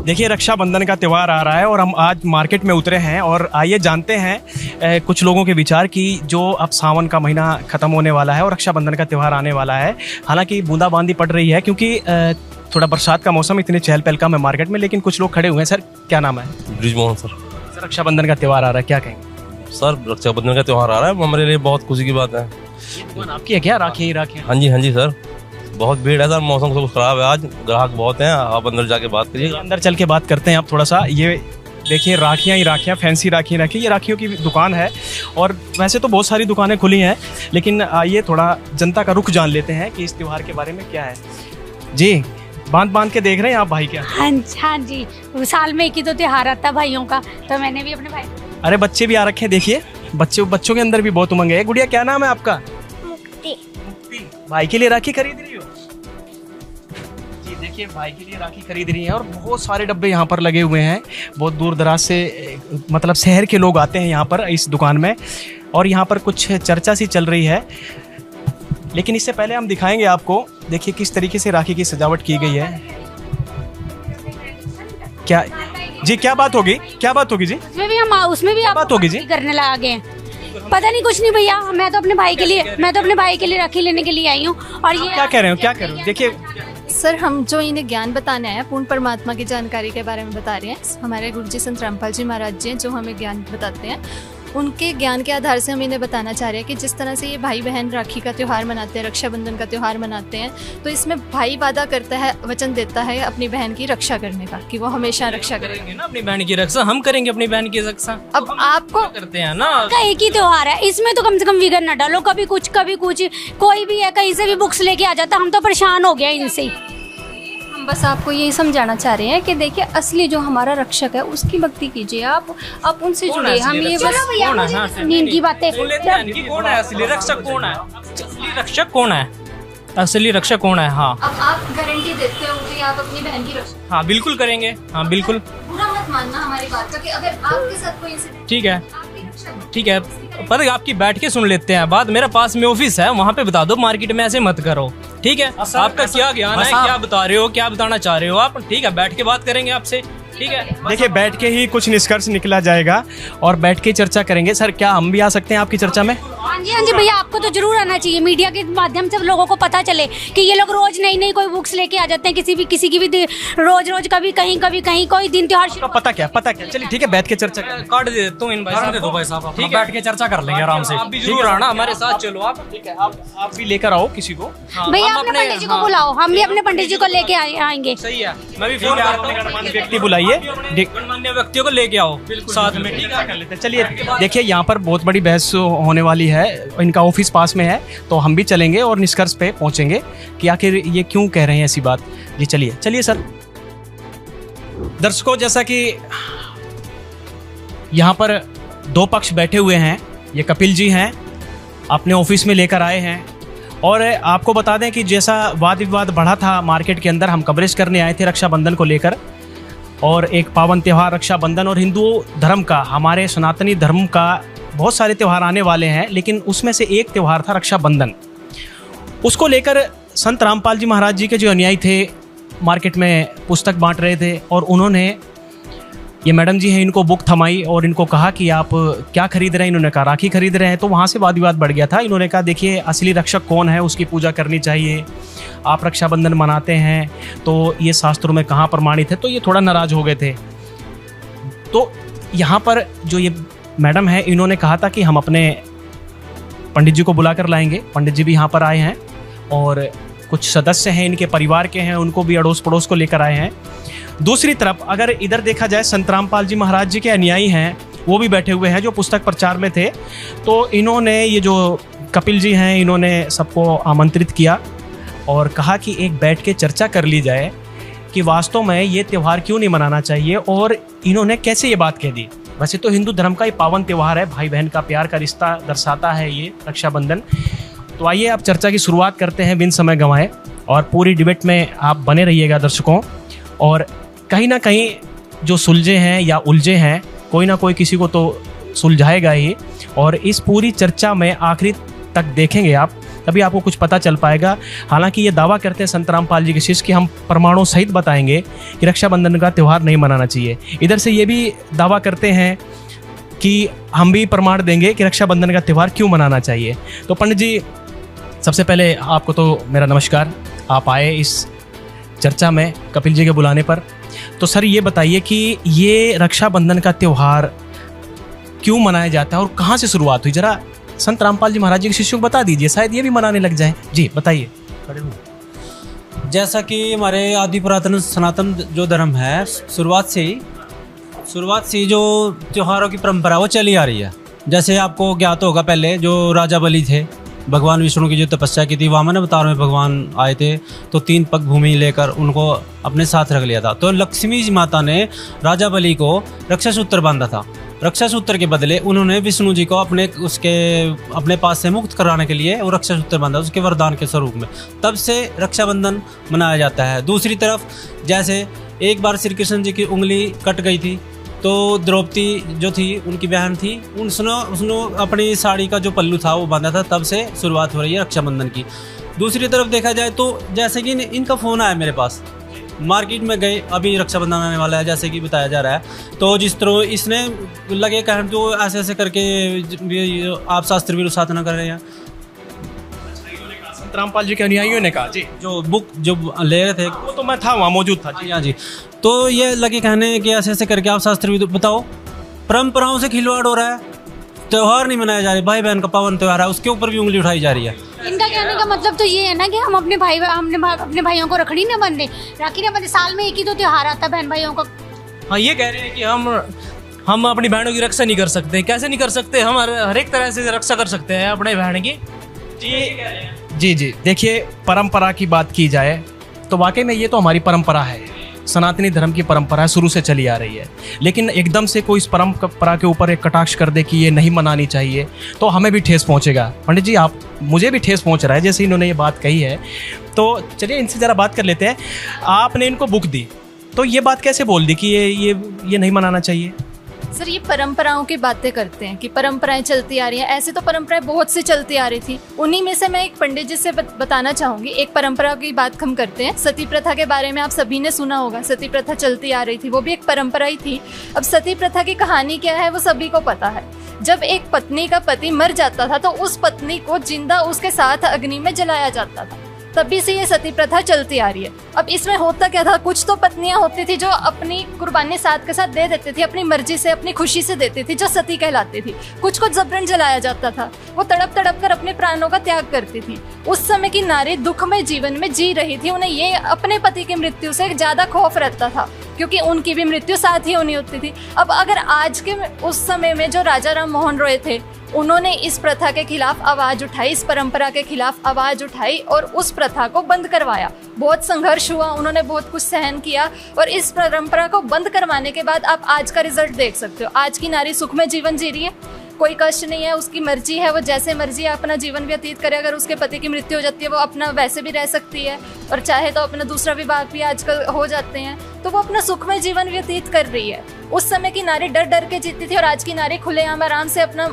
देखिए रक्षाबंधन का त्यौहार आ रहा है और हम आज मार्केट में उतरे हैं और आइए जानते हैं कुछ लोगों के विचार कि जो अब सावन का महीना ख़त्म होने वाला है और रक्षाबंधन का त्यौहार आने वाला है। हालांकि बूंदाबांदी पड़ रही है क्योंकि थोड़ा बरसात का मौसम, इतने चहल पहल कम है मार्केट में, लेकिन कुछ लोग खड़े हुए हैं। सर क्या नाम है? ब्रिजमोहन सर। सर रक्षाबंधन का त्यौहार आ रहा है, क्या कहेंगे? सर रक्षाबंधन का त्यौहार आ रहा है, हमारे लिए बहुत खुशी की बात है। ये दुकान आपकी है क्या? राखी ही राखी? हाँ जी सर, बहुत भीड़ है सर, मौसम सब खराब है, आज ग्राहक बहुत हैं। आप अंदर जाके बात करिए। अंदर चल के बात करते हैं आप थोड़ा सा। ये देखिए राखियाँ ही राखियाँ, फैंसी राखी राखी, ये राखियों की दुकान है और वैसे तो बहुत सारी दुकानें खुली हैं, लेकिन आइए थोड़ा जनता का रुख जान लेते हैं कि इस त्यौहार के बारे में क्या है। जी बांध के देख रहे हैं आप भाई क्या? हाँ जी, साल में एक ही तो त्यौहार आता है भाइयों का, तो मैंने भी अपने भाई। अरे बच्चे भी आ रखे हैं, देखिए बच्चों के अंदर भी बहुत उमंग है। गुड़िया क्या नाम है आपका? मुक्ति। भाई के लिए राखी खरीद रही हो? जी देखिए भाई के लिए राखी खरीद रही है और बहुत सारे डब्बे यहाँ पर लगे हुए हैं। बहुत दूर दराज से मतलब शहर के लोग आते हैं यहाँ पर इस दुकान में, और यहाँ पर कुछ चर्चा सी चल रही है। लेकिन इससे पहले हम दिखाएंगे आपको, देखिए किस तरीके से राखी की सजावट की गई है। क्या जी क्या बात होगी? क्या बात होगी जी? उसमें भी आप बात होगी जी? करने लगे हैं। पता नहीं, कुछ नहीं भैया, मैं तो अपने भाई के लिए राखी लेने के लिए आई हूँ। और ये क्या कह रहे हो? क्या कह रहे हो? देखिए सर, हम जो इन्हें ज्ञान बताने आए हैं, पूर्ण परमात्मा की जानकारी के बारे में बता रहे हैं। हमारे गुरुजी संत रामपाल जी महाराज जी हैं जो हमें ज्ञान बताते हैं। उनके ज्ञान के आधार से हम इन्हें बताना चाह रहे हैं कि जिस तरह से ये भाई बहन राखी का त्यौहार मनाते हैं, रक्षाबंधन का त्यौहार मनाते हैं, तो इसमें भाई वादा करता है, वचन देता है अपनी बहन की रक्षा करने का, कि वो हमेशा रक्षा करेंगे ना अपनी बहन की रक्षा। हम करेंगे अपनी बहन की रक्षा। अब आपको करते हैं ना, एक ही त्यौहार है, इसमें तो कम से कम विघ्न न डालो। कभी कुछ कोई भी है कहीं से भी बुक्स लेके आ जाता, हम तो परेशान हो गया इनसे। हम बस आपको यही समझाना चाह रहे हैं कि देखिए असली जो हमारा रक्षक है उसकी भक्ति कीजिए, आप उनसे जुड़िए। हम ये बस नींद की बातें। कौन है असली रक्षक? कौन है असली रक्षक? कौन है असली रक्षक? कौन है? हाँ, अब आप गारंटी देते हो कि आप अपनी बहन की रक्षा? हाँ बिल्कुल करेंगे। हाँ बिल्कुल, बुरा मत मानना हमारी बात का कि अगर आपके साथ कोई इंसिडेंट, ठीक है आपकी रक्षा ठीक है, पर आपकी बैठ के सुन लेते हैं बात। मेरे पास में ऑफिस है, वहाँ पे बता दो, मार्केट में ऐसे मत करो, ठीक है? आपका क्या ज्ञान है, क्या बता रहे हो, क्या बताना चाह रहे हो आप? ठीक है, बैठ के बात करेंगे आपसे, ठीक है? देखिए बैठ के ही कुछ निष्कर्ष निकला जाएगा और बैठ के चर्चा करेंगे। सर क्या हम भी आ सकते हैं आपकी चर्चा में? हाँ जी भैया, आपको तो जरूर आना चाहिए। मीडिया के माध्यम से लोगों को पता चले कि ये लोग रोज नई कोई बुक्स लेके आ जाते हैं, किसी की भी रोज कभी कहीं कोई दिन त्योहार। पता क्या चलिए ठीक है, बैठ के चर्चा करें। कार्ड दे देता हूँ इन भाई साहब, ठीक है? बैठ के चर्चा कर लेंगे आराम से। आप भी जरूर आना हमारे साथ, चलो आप, ठीक है? आप भी लेकर आओ किसी को। भैया अपने पंडित जी को बुलाओ, हम भी अपने पंडित जी को लेके आएंगे। सही है, मैं भी फोन करता व्यक्ति बुलाइए, गणमान्य व्यक्तियों को लेके आओ साथ में, ठीक है? चलिए देखिए यहाँ पर बहुत बड़ी बहस होने वाली है। इनका ऑफिस पास में है, तो हम भी चलेंगे और निष्कर्ष पे पहुंचेंगे कि आखिर ये क्यों कह रहे हैं ऐसी बात। जी चलिए सर। दर्शकों, जैसा कि यहाँ पर दो पक्ष बैठे हुए हैं, ये कपिल जी हैं, अपने ऑफिस में लेकर आए हैं। और आपको बता दें कि जैसा वाद विवाद बढ़ा था मार्केट के अंदर, हम कवरेज करने आए थे रक्षाबंधन को लेकर, और एक पावन त्यौहार रक्षाबंधन, और हिंदू धर्म का, हमारे सनातनी धर्म का बहुत सारे त्यौहार आने वाले हैं, लेकिन उसमें से एक त्यौहार था रक्षाबंधन। उसको लेकर संत रामपाल जी महाराज जी के जो अनुयायी थे मार्केट में पुस्तक बांट रहे थे, और उन्होंने, ये मैडम जी हैं, इनको बुक थमाई और इनको कहा कि आप क्या खरीद रहे हैं? इन्होंने कहा राखी खरीद रहे हैं। तो वहाँ से वाद विवाद बढ़ गया था। इन्होंने कहा देखिए असली रक्षक कौन है, उसकी पूजा करनी चाहिए, आप रक्षाबंधन मनाते हैं तो ये शास्त्रों में कहाँ प्रमाणित है। तो ये थोड़ा नाराज हो गए थे। तो यहाँ पर जो ये मैडम है, इन्होंने कहा था कि हम अपने पंडित जी को बुला कर लाएंगे। पंडित जी भी यहाँ पर आए हैं और कुछ सदस्य हैं इनके परिवार के हैं, उनको भी अड़ोस पड़ोस को लेकर आए हैं। दूसरी तरफ अगर इधर देखा जाए, संत रामपाल जी महाराज जी के अनुयायी हैं, वो भी बैठे हुए हैं जो पुस्तक प्रचार में थे। तो इन्होंने, ये जो कपिल जी हैं, इन्होंने सबको आमंत्रित किया और कहा कि एक बैठ के चर्चा कर ली जाए कि वास्तव में ये त्यौहार क्यों नहीं मनाना चाहिए, और इन्होंने कैसे ये बात कह दी। वैसे तो हिंदू धर्म का ये पावन त्यौहार है, भाई बहन का प्यार का रिश्ता दर्शाता है ये रक्षाबंधन। तो आइए आप चर्चा की शुरुआत करते हैं बिन समय गंवाए, और पूरी डिबेट में आप बने रहिएगा दर्शकों। और कहीं ना कहीं जो सुलझे हैं या उलझे हैं, कोई ना कोई किसी को तो सुलझाएगा ही। और इस पूरी चर्चा में आखिरी तक देखेंगे आप तभी आपको कुछ पता चल पाएगा। हालांकि ये दावा करते हैं संत रामपाल जी के शिष्य कि हम प्रमाणों सहित बताएंगे कि रक्षाबंधन का त्यौहार नहीं मनाना चाहिए। इधर से ये भी दावा करते हैं कि हम भी प्रमाण देंगे कि रक्षाबंधन का त्यौहार क्यों मनाना चाहिए। तो पंडित जी, सबसे पहले आपको तो मेरा नमस्कार, आप आए इस चर्चा में कपिल जी के बुलाने पर। तो सर ये बताइए कि ये रक्षाबंधन का त्यौहार क्यों मनाया जाता है और कहाँ से शुरुआत हुई, जरा संत रामपाल जी महाराज जी के शिष्यों को बता दीजिए, शायद ये भी मनाने लग जाए। जी बताइए। जैसा कि हमारे आदि पुरातन सनातन जो धर्म है, शुरुआत से ही जो त्योहारों की परंपरा वो चली आ रही है। जैसे आपको ज्ञात होगा, पहले जो राजा बलि थे, भगवान विष्णु की जो तपस्या की थी, वामन अवतार में भगवान आए थे, तो 3 पग भूमि लेकर उनको अपने साथ रख लिया था। तो लक्ष्मी जी माता ने राजा बलि को रक्षा सूत्र बांधा था। रक्षा सूत्र के बदले उन्होंने विष्णु जी को अपने पास से मुक्त कराने के लिए वो रक्षा सूत्र बांधा, उसके वरदान के स्वरूप में। तब से रक्षाबंधन मनाया जाता है। दूसरी तरफ, जैसे एक बार श्री कृष्ण जी की उंगली कट गई थी, तो द्रौपदी जो थी, उनकी बहन थी, उसने अपनी साड़ी का जो पल्लू था वो बांधा था। तब से शुरुआत हो रही है रक्षाबंधन की। दूसरी तरफ देखा जाए तो जैसे कि इनका फ़ोन आया मेरे पास, मार्केट में गए, अभी रक्षाबंधन आने वाला है जैसे कि बताया जा रहा है, तो जिस तरह इसने लगे कहने तो ऐसे ऐसे करके आप शास्त्र विरुद्ध साधना कर रहे हैं। संत रामपाल जी के अनुयायियों ने कहा जी, जो बुक जो ले रहे थे वो तो मैं था, वहाँ मौजूद था जी। हाँ जी। तो ये लगे कहने कि ऐसे ऐसे करके आप शास्त्र विरुद्ध, बताओ परंपराओं से खिलवाड़ हो रहा है, त्यौहार नहीं मनाया जा रहा, भाई बहन का पावन त्यौहार है, उसके ऊपर भी उंगली उठाई जा रही है। इनका कहने का मतलब तो ये है ना कि हम अपने भाइयों को रखड़ी ना बांधे, राखी ना बांधे, साल में एक ही तो त्यौहार आता है बहन भाइयों का। हाँ, ये कह रहे हैं कि हम अपनी बहनों की रक्षा नहीं कर सकते। कैसे नहीं कर सकते? हम हर एक तरह से रक्षा कर सकते हैं अपने बहन की। जी जी, देखिए परंपरा की बात की जाए तो वाकई में ये तो हमारी परंपरा है, सनातनी धर्म की परंपरा शुरू से चली आ रही है। लेकिन एकदम से कोई इस परंपरा के ऊपर एक कटाक्ष कर दे कि ये नहीं मनानी चाहिए, तो हमें भी ठेस पहुंचेगा। पंडित जी, मुझे भी ठेस पहुंच रहा है जैसे इन्होंने ये बात कही है। तो चलिए इनसे ज़रा बात कर लेते हैं। आपने इनको बुक दी, तो ये बात कैसे बोल दी कि ये नहीं मनाना चाहिए? सर, ये परंपराओं की बातें करते हैं कि परंपराएं चलती आ रही हैं। ऐसे तो परंपराएं बहुत सी चलती आ रही थी, उन्हीं में से मैं एक पंडित जी से बताना चाहूँगी। एक परंपरा की बात हम करते हैं, सती प्रथा के बारे में आप सभी ने सुना होगा। सती प्रथा चलती आ रही थी, वो भी एक परंपरा ही थी। अब सती प्रथा की कहानी क्या है वो सभी को पता है। जब एक पत्नी का पति मर जाता था तो उस पत्नी को जिंदा उसके साथ अग्नि में जलाया जाता था। तभी से ये सती प्रथा चलती आ रही है। अब इसमें होता क्या था, कुछ तो पत्नियां होती थी जो अपनी कुर्बानी साथ के साथ दे देती थी, अपनी मर्जी से, अपनी खुशी से देती थी, जो सती कहलाती थी। कुछ को जबरन जलाया जाता था, वो तड़प तड़प कर अपने प्राणों का त्याग करती थी। उस समय की नारी दुखमय जीवन में जी रही थी, उन्हें ये अपने पति की मृत्यु से ज्यादा खौफ रहता था क्योंकि उनकी भी मृत्यु साथ ही होनी होती थी। अब अगर आज के उस समय में जो राजा राम मोहन रॉय थे, उन्होंने इस प्रथा के खिलाफ आवाज उठाई, इस परंपरा के खिलाफ आवाज उठाई और उस प्रथा को बंद करवाया। बहुत संघर्ष हुआ, उन्होंने बहुत कुछ सहन किया और इस परंपरा को बंद करवाने के बाद आप आज का रिजल्ट देख सकते हो। आज की नारी सुखमय जीवन जी रही है, कोई कष्ट नहीं है, उसकी मर्जी है, वो जैसे मर्जी अपना जीवन व्यतीत करे। अगर उसके पति की मृत्यु हो जाती है, वो अपना वैसे भी रह सकती है और चाहे तो अपना दूसरा विवाह भी आजकल हो जाते हैं, तो वो अपना सुखमय जीवन व्यतीत कर रही है। उस समय की नारी डर डर के जीती थी और आज की नारी खुलेआम आराम से अपना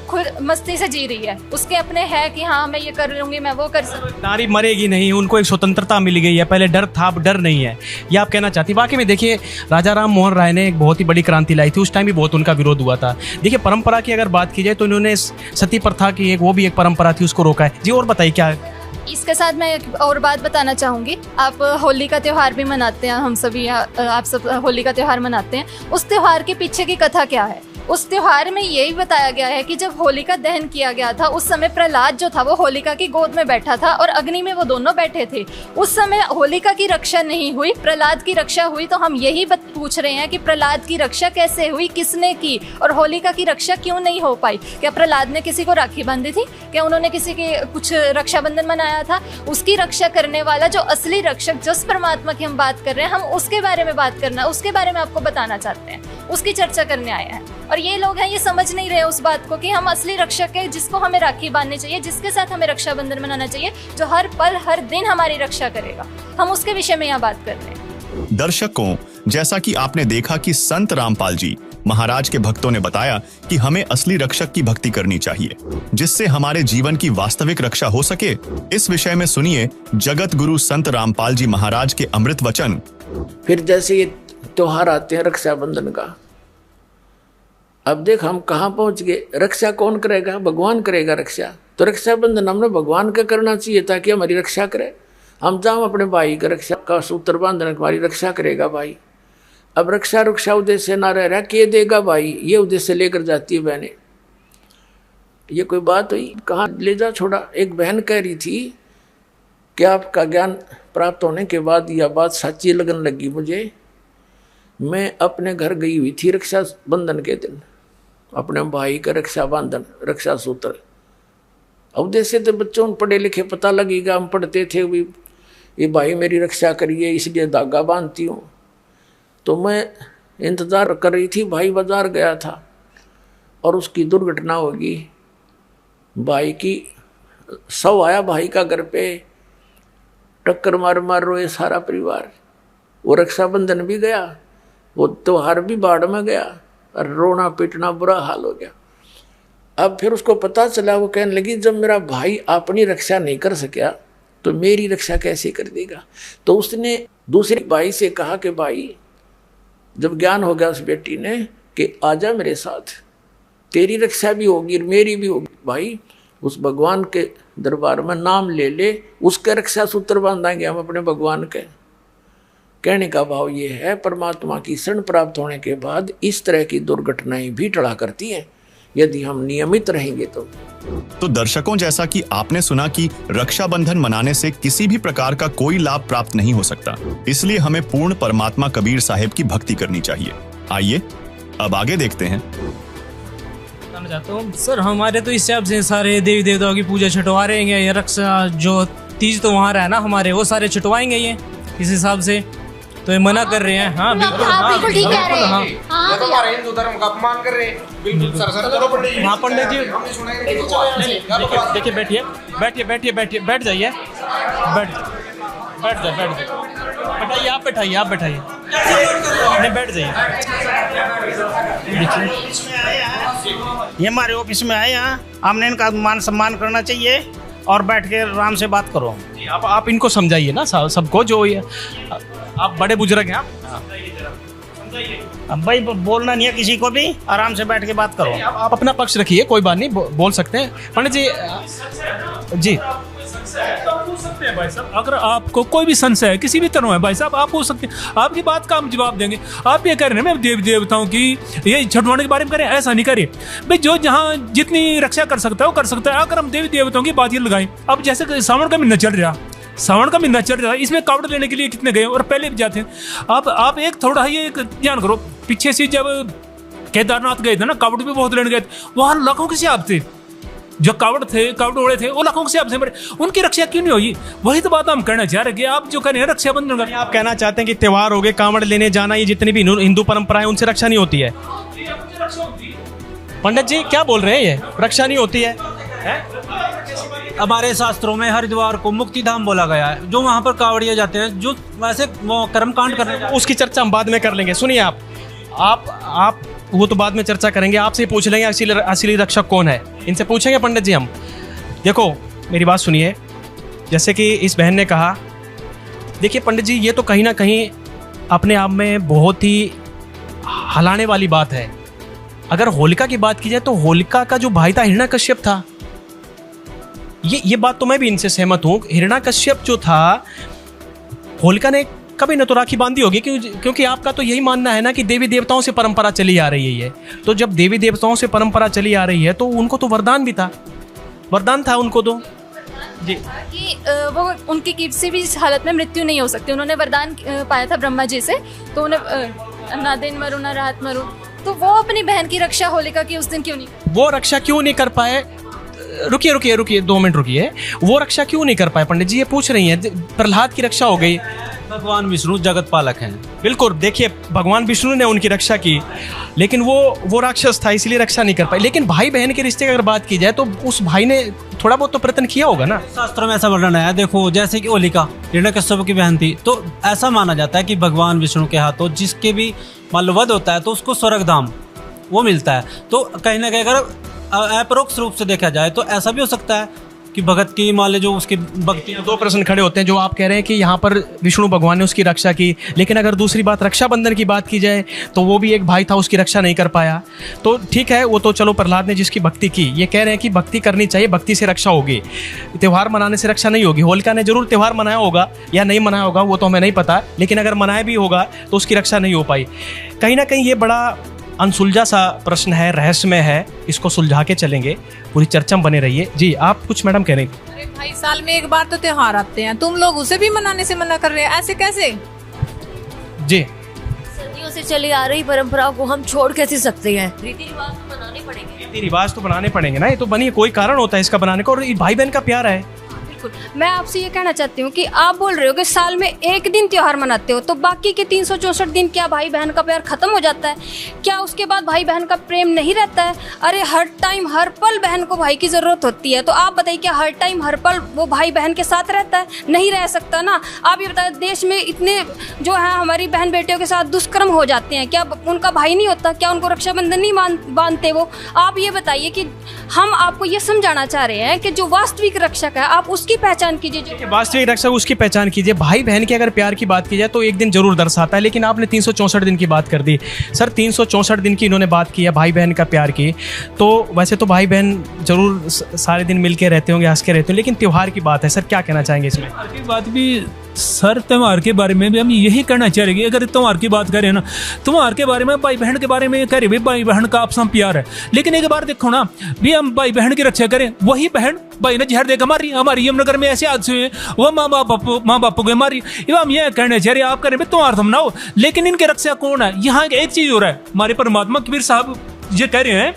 खुद मस्ती से जी रही है। उसके अपने है कि हाँ मैं ये कर लूंगी, मैं वो कर सकती। नारी मरेगी नहीं, उनको एक स्वतंत्रता मिल गई है, पहले डर था, अब डर नहीं है, ये आप कहना चाहती। वाकई में देखिए, राजा राम मोहन राय ने एक बहुत ही बड़ी क्रांति लाई थी, उस टाइम भी बहुत उनका विरोध हुआ था। देखिए परंपरा की अगर बात की जाए तो इन्होंने सती प्रथा की वो भी एक परंपरा थी, उसको रोका है। जी और बताइए क्या। इसके साथ मैं एक और बात बताना चाहूँगी। आप होली का त्यौहार भी मनाते हैं, हम सभी आप सब होली का त्यौहार मनाते हैं। उस त्यौहार के पीछे की कथा क्या है? उस त्योहार में यही बताया गया है कि जब होलिका दहन किया गया था, उस समय प्रहलाद जो था वो होलिका की गोद में बैठा था और अग्नि में वो दोनों बैठे थे। उस समय होलिका की रक्षा नहीं हुई, प्रहलाद की रक्षा हुई। तो हम यही पूछ रहे हैं कि प्रहलाद की रक्षा कैसे हुई, किसने की, और होलिका की रक्षा क्यों नहीं हो पाई? क्या प्रहलाद ने किसी को राखी बांधी थी? क्या उन्होंने किसी के कुछ रक्षाबंधन मनाया था? उसकी रक्षा करने वाला जो असली रक्षक, जिस परमात्मा की हम बात कर रहे हैं, हम उसके बारे में बात करना, उसके बारे में आपको बताना चाहते हैं, उसकी चर्चा करने आए हैं। और ये लोग हैं, ये समझ नहीं रहे उस बात को कि हम असली रक्षक है, जिसको हमें राखी बांधनी चाहिए, जिसके साथ हमें रक्षाबंधन मनाना चाहिए, जो हर पल हर दिन हमारी रक्षा करेगा। हम उसके विषय में यहाँ बात कर रहे हैं। दर्शकों, जैसा कि आपने देखा कि संत रामपाल जी महाराज के भक्तों ने बताया कि हमें असली रक्षक की भक्ति करनी चाहिए, जिससे हमारे जीवन की वास्तविक रक्षा हो सके। इस विषय में सुनिए जगत गुरु संत रामपाल जी महाराज के अमृत वचन। फिर जैसे ये त्योहार आते हैं रक्षाबंधन का, अब देख हम कहाँ पहुंच गए। रक्षा कौन करेगा? भगवान करेगा रक्षा। तो रक्षाबंधन हमने भगवान का करना चाहिए ताकि हमारी रक्षा करे। हम जाओ अपने भाई का रक्षा का सूत्र बांधना, हमारी रक्षा करेगा भाई। अब रक्षा उद्देश्य ना रह रहा, के देगा भाई, ये उद्देश्य लेकर जाती है बहनें। ये कोई बात हुई? कहाँ ले जा छोड़ा। एक बहन कह रही थी कि आपका ज्ञान प्राप्त होने के बाद यह बात सच्ची लगने लगी मुझे। मैं अपने घर गई हुई थी रक्षा बंधन के दिन, अपने भाई का रक्षा बंधन, रक्षा सूत्र। उद्देश्य तो बच्चों पढ़े लिखे पता लगेगा, हम पढ़ते थे भी, ये भाई मेरी रक्षा करिए इसलिए धागा बांधती हूँ। तो मैं इंतज़ार कर रही थी, भाई बाजार गया था और उसकी दुर्घटना होगी। भाई की शव आया भाई का घर पे, टक्कर मार रोए सारा परिवार। वो रक्षाबंधन भी गया, वो त्योहार भी बाढ़ में गया और रोना पीटना बुरा हाल हो गया। अब फिर उसको पता चला, वो कहने लगी जब मेरा भाई अपनी रक्षा नहीं कर सका तो मेरी रक्षा कैसे कर देगा। तो उसने दूसरे भाई से कहा कि भाई, जब ज्ञान हो गया उस बेटी ने कि आजा मेरे साथ, तेरी रक्षा भी होगी और मेरी भी होगी। भाई उस भगवान के दरबार में नाम ले, उसके रक्षा सूत्र बांधेंगे हम अपने भगवान के। कहने का भाव ये है, परमात्मा की शरण प्राप्त होने के बाद इस तरह की दुर्घटनाएं भी टला करती हैं यदि हम नियमित रहेंगे तो दर्शकों, जैसा कि आपने सुना कि रक्षाबंधन मनाने से किसी भी प्रकार का कोई लाभ प्राप्त नहीं हो सकता, इसलिए हमें पूर्ण परमात्मा कबीर साहिब की भक्ति करनी चाहिए। आइए अब आगे देखते हैं। चाहता हूँ सर, हमारे तो इस हिसाब से सारे देवी देवताओं की पूजा छुटवा रहे हैं। ये रक्षा जो तीज तो वहाँ रहा ना हमारे, वो सारे छुटवाएंगे ये इस हिसाब से। तो ये मना कर रहे हैं। हाँ बिल्कुल ठीक कह रहे हैं। ये तो हमारे हिंदू धर्म का अपमान कर रहे हैं। बिल्कुल सर चलो पंडित जी। हाँ पंडित जी, देखिए बैठिए, बैठ जाइए, बैठाइए, आप बैठाइए, नहीं बैठ जाइए। ये हमारे ऑफिस में आए, यहाँ हमने इनका मान सम्मान करना चाहिए और बैठ के आराम से बात करो। आप इनको समझाइए ना सबको, जो ये आप बड़े बुजुर्ग हैं, अब भाई बोलना नहीं है किसी को भी, आराम से बैठ के बात करो। आप अपना पक्ष रखिए, कोई बात नहीं, बोल सकते हैं पंडित जी। जी पूछ सकते हैं भाई साहब, अगर आपको कोई भी संशय है किसी भी तरह है भाई साहब, आप पूछ सकते हैं, आपकी बात का हम जवाब देंगे। आप ये कह रहे हैं मैं देवी देवताओं की ये छुटवाने के बारे में करें, ऐसा नहीं करिए भाई। जो जहाँ जितनी रक्षा कर सकता है वो कर सकता है। अगर हम देवी देवताओं की बात ये लगाएं, अब जैसे सावन का महीना चल रहा है, इसमें कावड़ लेने के लिए कितने गए और पहले भी जाते हैं। आप एक थोड़ा ये ध्यान करो, पीछे से जब केदारनाथ गए थे ना, कावड़ भी बहुत लेने गए थे, वहाँ लाखों के सियाब थे, जो कावड़ उड़े थे वो लाखों के सियाब थे, उनकी रक्षा क्यों नहीं हुई? वही तो बात हम कहना चाह रहे हैं कि आप जो कह रहे हैं रक्षाबंधन, आप कहना चाहते हैं कि त्योहार हो गए, कावड़ लेने जाना, ये जितनी भी हिंदू परंपराएं उनसे रक्षा नहीं होती है। पंडित जी क्या बोल रहे हैं, ये रक्षा नहीं होती है? हमारे शास्त्रों में हरिद्वार को मुक्ति धाम बोला गया है, जो वहाँ पर कावड़िया जाते हैं, जो वैसे वो कर्मकांड करने, उसकी चर्चा हम बाद में कर लेंगे। सुनिए आप वो तो बाद में चर्चा करेंगे, आपसे पूछ लेंगे असली रक्षक कौन है, इनसे पूछेंगे पंडित जी हम। देखो मेरी बात सुनिए, जैसे कि इस बहन ने कहा, देखिए पंडित जी ये तो कहीं ना कहीं अपने आप में बहुत ही हिलाने वाली बात है। अगर होलिका की बात की जाए तो होलिका का जो भाई था हिरण्याकश्यप था, ये बात तो मैं भी इनसे सहमत हूँ। हिरण्याकश्यप जो था, होलिका ने कभी न तो राखी बांधी होगी, क्योंकि आपका तो यही मानना है ना कि देवी देवताओं से परंपरा चली आ रही है ये। तो जब देवी देवताओं से परंपरा चली आ रही है तो उनको तो वरदान भी था, वरदान था उनको तो जी कि वो उनकी किसी भी हालत में मृत्यु नहीं हो सकती। उन्होंने वरदान पाया था ब्रह्मा जी से, तो उन्हें ना दिन मरो ना रात मरो। तो वो अपनी बहन की रक्षा होलिका की उस दिन क्यों नहीं, वो रक्षा क्यों नहीं कर पाए? रुकिए 2 मिनट रुकिए, वो रक्षा क्यों नहीं कर पाए पंडित जी? ये पूछ रही हैं। प्रहलाद की रक्षा हो गई, भगवान विष्णु जगत पालक हैं। बिल्कुल, देखिए भगवान विष्णु ने उनकी रक्षा की, लेकिन वो राक्षस था इसलिए रक्षा नहीं कर पाए। लेकिन भाई बहन के रिश्ते की अगर बात की जाए तो उस भाई ने थोड़ा बहुत तो प्रयत्न किया होगा ना। शास्त्रों में ऐसा वर्णन है, देखो जैसे कि होलिका हिरण्याकश्यप की बहन थी, तो ऐसा माना जाता है कि भगवान विष्णु के हाथों जिसके भी मान लो वध होता है तो उसको स्वर्गधाम वो मिलता है। तो कहीं ना कहीं अगर अपरोक्ष रूप से देखा जाए तो ऐसा भी हो सकता है कि भगत की मान ले जो उसकी भक्ति। दो प्रश्न खड़े होते हैं, जो आप कह रहे हैं कि यहाँ पर विष्णु भगवान ने उसकी रक्षा की, लेकिन अगर दूसरी बात रक्षाबंधन की बात की जाए तो वो भी एक भाई था, उसकी रक्षा नहीं कर पाया। तो ठीक है, वो तो चलो प्रहलाद ने जिसकी भक्ति की, ये कह रहे हैं कि भक्ति करनी चाहिए, भक्ति से रक्षा होगी, त्यौहार मनाने से रक्षा नहीं होगी। होलिका ने जरूर त्यौहार मनाया होगा या नहीं मनाया होगा वो तो हमें नहीं पता, लेकिन अगर मनाया भी होगा तो उसकी रक्षा नहीं हो पाई। कहीं ना कहीं ये बड़ा अनसुलझा सा प्रश्न है, रहस्यमय है, इसको सुलझा के चलेंगे, पूरी चर्चा में बने रहिए। जी आप कुछ मैडम कह रहे हैं? अरे भाई, साल में एक बार तो त्योहार आते हैं, तुम लोग उसे भी मनाने से मना कर रहे हैं, ऐसे कैसे? जी, सदियों से चली आ रही परंपराओं को हम छोड़ कैसे सकते हैं? रीति रिवाज तो बनाने पड़ेंगे। रीति रिवाज तो बनाने पड़ेंगे ना, ये तो बनी, कोई कारण होता है इसका बनाने का, और ये भाई बहन का प्यार है। मैं आपसे ये कहना चाहती हूँ कि आप बोल रहे हो कि साल में एक दिन त्योहार मनाते हो, तो बाकी के 364 दिन क्या भाई बहन का प्यार खत्म हो जाता है? क्या उसके बाद भाई बहन का प्रेम नहीं रहता है? अरे हर टाइम हर पल बहन को भाई की ज़रूरत होती है, तो आप बताइए क्या हर टाइम हर पल वो भाई बहन के साथ रहता है? नहीं रह सकता ना। आप ये बताएं, देश में इतने जो है हमारी बहन बेटियों के साथ दुष्कर्म हो जाते हैं, क्या उनका भाई नहीं होता? क्या उनको रक्षाबंधन नहीं बांधते वो? आप ये बताइए कि हम आपको ये समझाना चाह रहे हैं कि जो वास्तविक रक्षक है आप उसकी पहचान कीजिए। वास्तविक रक्षक उसकी पहचान कीजिए। भाई बहन के अगर प्यार की बात की जाए तो एक दिन जरूर दर्शाता है, लेकिन आपने 364 दिन की बात कर दी। सर 364 दिन की इन्होंने बात की है भाई बहन का प्यार की, तो वैसे तो भाई बहन जरूर सारे दिन मिल के रहते होंगे, हंस के रहते होंगे, लेकिन त्योहार की बात है, सर क्या कहना चाहेंगे इसमें? बात भी सर त्यौहार के बारे में भी हम यही कहना चाह रहे हैं। अगर त्यौहार की बात करें ना, त्यौहार के बारे में, भाई बहन के बारे में कह रहे भाई बहन का आपस में प्यार है, लेकिन एक बार देखो ना भी, हम भाई बहन की रक्षा करें, वही बहन भाई ने जहर देकर हमारी यमुनगर में ऐसे हादसे हुए, वो माँ बाप को मारी। हम ये कहने चाह रहे आप करें त्यौहार तो मनाओ, लेकिन इनके रक्षा कौन है? यहाँ एक चीज हो रहा है, हमारे परमात्मा कबीर साहब ये कह रहे हैं,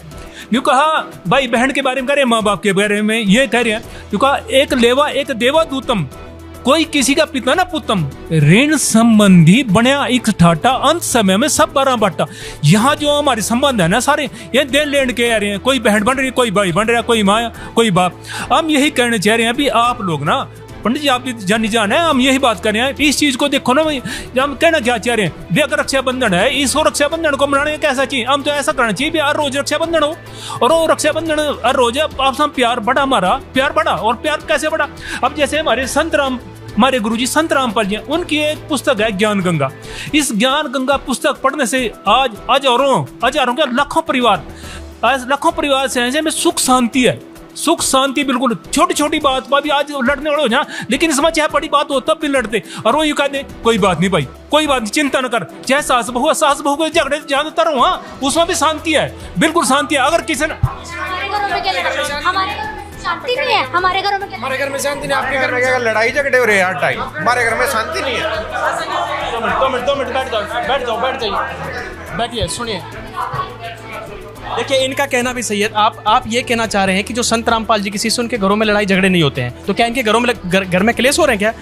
यूँ कहा भाई बहन के बारे में कह रहे, माँ बाप के बारे में ये कह रहे हैं, यूँ कहा एक लेवा एक देवा दूतम, कोई किसी का पिता ना पुतम, ऋण संबंधी बनया एक ठाटा, अंत समय में सब बारह बाटा। यहाँ जो हमारे संबंध है ना सारे, ये देन लेन के आ रहे हैं, कोई बहन बन रही है, कोई भाई बन रहा है, कोई माँ कोई बाप। हम यही कहना चाह रहे हैं भी आप लोग ना, पंडित जी आप भी जान है, हम यही बात कर रहे हैं, इस चीज को देखो ना भाई, हम कहना क्या चाह रहे हैं भी, अगर रक्षाबंधन है, इस रक्षाबंधन को मनाने कैसा चाहिए? हम तो ऐसा करना चाहिए भी हर रोज रक्षाबंधन हो, और वो रक्षाबंधन हर रोज आप सब प्यार बढ़ा, हमारा प्यार बढ़ा। और प्यार कैसे बढ़ा? अब जैसे हमारे गुरुजी संत रामपाल जी, उनकी एक पुस्तक है ज्ञान गंगा। इस ज्ञान गंगा पुस्तक पढ़ने से आज हजारों के लाखों परिवार से ऐसे में सुख शांति है, सुख शांति बिल्कुल। छोटी छोटी बात भी आज लड़ने वाले हो जाए, लेकिन इसमें चाहे बड़ी बात हो तब भी लड़ते, और वो यूँ कहते कोई बात नहीं भाई, कोई बात नहीं, चिंता न कर। चाहे सास बहू को झगड़े जानता रहो, हाँ उसमें भी शांति है, बिल्कुल शांति है। अगर किसी ने शांति नहीं है, हमारे घरों में हमारे घर में शांति नहीं, आपके घर में क्या लड़ाई झगड़े हो रहे हैं हर टाइम? हमारे घर में शांति नहीं है। 2 मिनट बैठ जाइए, बैठिए, सुनिए। देखिए इनका कहना भी सही है। आप ये कहना चाह रहे हैं कि जो संत रामपाल जी की शिष्य, उनके घरों में लड़ाई झगड़े नहीं होते हैं, तो क्या इनके घरों में घर में क्लेश हो रहे हैं क्या?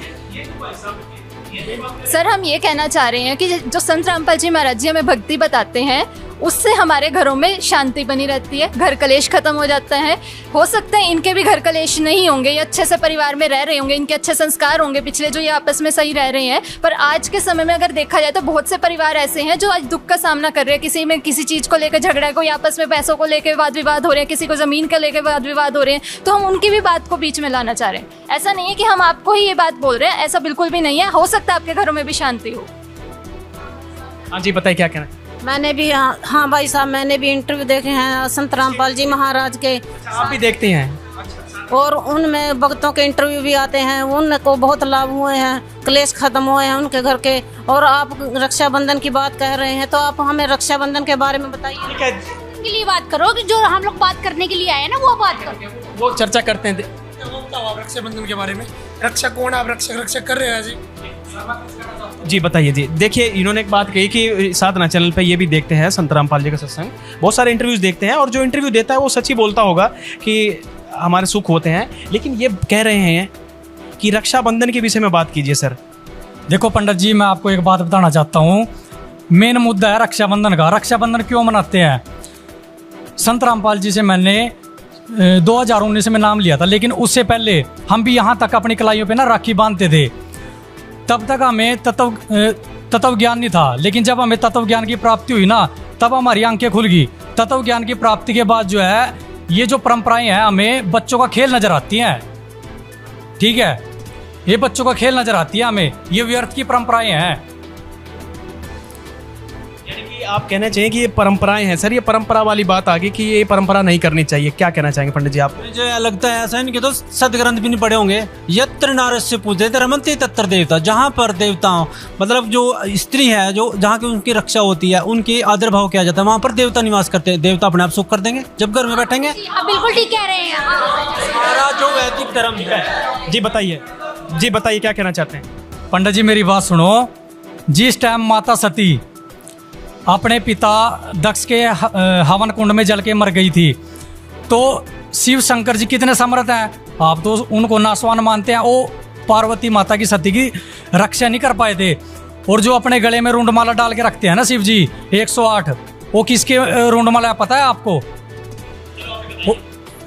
सर हम ये कहना चाह रहे हैं कि जो संत रामपाल जी महाराज जी हमें भक्ति बताते हैं, उससे हमारे घरों में शांति बनी रहती है, घर कलेश खत्म हो जाता है। हो सकता है इनके भी घर कलेश नहीं होंगे, ये अच्छे से परिवार में रह रहे होंगे, इनके अच्छे संस्कार होंगे पिछले, जो ये आपस में सही रह रहे हैं। पर आज के समय में अगर देखा जाए तो बहुत से परिवार ऐसे हैं जो आज दुख का सामना कर रहे हैं, किसी में किसी चीज़ को लेकर झगड़ा है, कोई आपस में पैसों को लेकर वाद विवाद हो रहे हैं, किसी को ज़मीन को लेकर वाद विवाद हो रहे हैं, तो हम उनकी भी बात को बीच में लाना चाह रहे हैं। ऐसा नहीं है कि हम आपको ही ये बात बोल रहे हैं, ऐसा बिल्कुल भी नहीं है। हो सकता है आपके घरों में भी शांति हो। हाँ जी बताइए क्या कहना है? मैंने भी हाँ भाई साहब, मैंने भी इंटरव्यू देखे हैं संत रामपाल जी महाराज के। आप भी देखते हैं? और उनमें भक्तों के इंटरव्यू भी आते हैं, उनको बहुत लाभ हुए हैं, क्लेश खत्म हुए हैं उनके घर के। और आप रक्षाबंधन की बात कह रहे हैं, तो आप हमें रक्षाबंधन के बारे में बताइए। के लिए बात करो कि जो हम लोग बात करने के लिए आए हैं ना, वो बात करो, वो चर्चा करते हैं। रक्षाबंधन के बारे में, रक्षा कौन? आप रक्षक कर रहे हैं जी? जी बताइए जी। देखिए इन्होंने एक बात कही कि साधना चैनल पे ये भी देखते हैं संत रामपाल जी का सत्संग, बहुत सारे इंटरव्यूज देखते हैं, और जो इंटरव्यू देता है वो सच्ची बोलता होगा कि हमारे सुख होते हैं, लेकिन ये कह रहे हैं कि रक्षाबंधन के विषय में बात कीजिए सर। देखो पंडित जी, मैं आपको एक बात बताना चाहता हूँ। मेन मुद्दा है रक्षाबंधन का। रक्षाबंधन क्यों मनाते हैं? संत रामपाल जी से मैंने 2019 में नाम लिया था, लेकिन उससे पहले हम भी यहाँ तक अपनी कलाइयों पे ना राखी बांधते थे। तब तक हमें तत्व ज्ञान नहीं था, लेकिन जब हमें तत्व ज्ञान की प्राप्ति हुई ना, तब हमारी आंखें खुल गई। तत्व ज्ञान की प्राप्ति के बाद जो है ये जो परंपराएं हैं हमें बच्चों का खेल नजर आती हैं। ठीक है, ये बच्चों का खेल नजर आती है हमें, ये व्यर्थ की परंपराएं हैं। आप कहना चाहिए कि ये परंपराएं हैं सर, ये परंपरा वाली बात आ गई कि ये परंपरा नहीं करनी चाहिए, क्या कहना चाहेंगे पंडित जी आप? मुझे लगता है ऐसा, इनके तो सदग्रंथ भी नहीं पढ़े होंगे। यत्र नारस्य पूजे रमन्ते तत्र देवता, जहाँ पर देवताओं मतलब जो स्त्री है, जो जहाँ की उनकी रक्षा होती है, उनकी आदर भाव किया जाता है, वहाँ पर देवता निवास करते हैं। देवता अपने आप सुख कर देंगे जब घर में बैठेंगे। आप बिल्कुल ठीक कह रहे हैं। जो वैदिक धर्म है। जी बताइए क्या कहना चाहते हैं? पंडित जी मेरी बात सुनो। जिस टाइम माता सती अपने पिता दक्ष के हवन कुंड में जल के मर गई थी, तो शिव शंकर जी कितने समर्थ हैं। आप तो उनको नासवान मानते हैं, वो पार्वती माता की सती की रक्षा नहीं कर पाए थे। और जो अपने गले में रुंडमाला डाल के रखते हैं ना शिव जी 108, वो किसके रुंडमाला पता है आपको?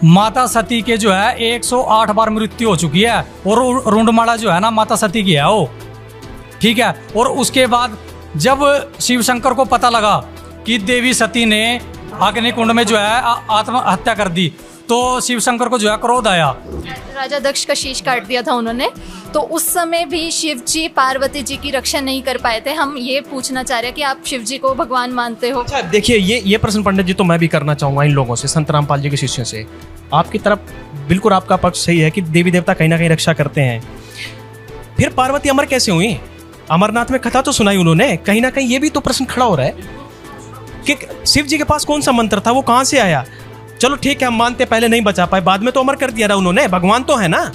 माता सती के जो है 108 बार मृत्यु हो चुकी है, और रुंडमाला जो है ना माता सती की है वो। ठीक है, और उसके बाद जब शिव शंकर को पता लगा कि देवी सती ने अग्निकुंड में जो है आत्महत्या कर दी, तो शिव शंकर को जो है क्रोध आया। राजा दक्ष का शीश काट दिया था उन्होंने, तो उस समय भी शिव जी पार्वती जी की रक्षा नहीं कर पाए थे। हम ये पूछना चाह रहे हैं कि आप शिव जी को भगवान मानते हो? अच्छा देखिए, ये प्रश्न पंडित जी तो मैं भी करना चाहूंगा इन लोगों से, संत रामपाल जी के शिष्यों से। आपकी तरफ बिल्कुल आपका पक्ष सही है कि देवी देवता कहीं ना कहीं रक्षा करते हैं, फिर पार्वती अमर कैसे हुई? अमरनाथ में कथा तो सुनाई उन्होंने, कहीं ना कहीं ये भी तो प्रश्न खड़ा हो रहा है कि शिव जी के पास कौन सा मंत्र था, वो कहां से आया? चलो ठीक है, हम मानते पहले नहीं बचा पाए, बाद में तो अमर कर दिया ना उन्होंने, भगवान तो है ना।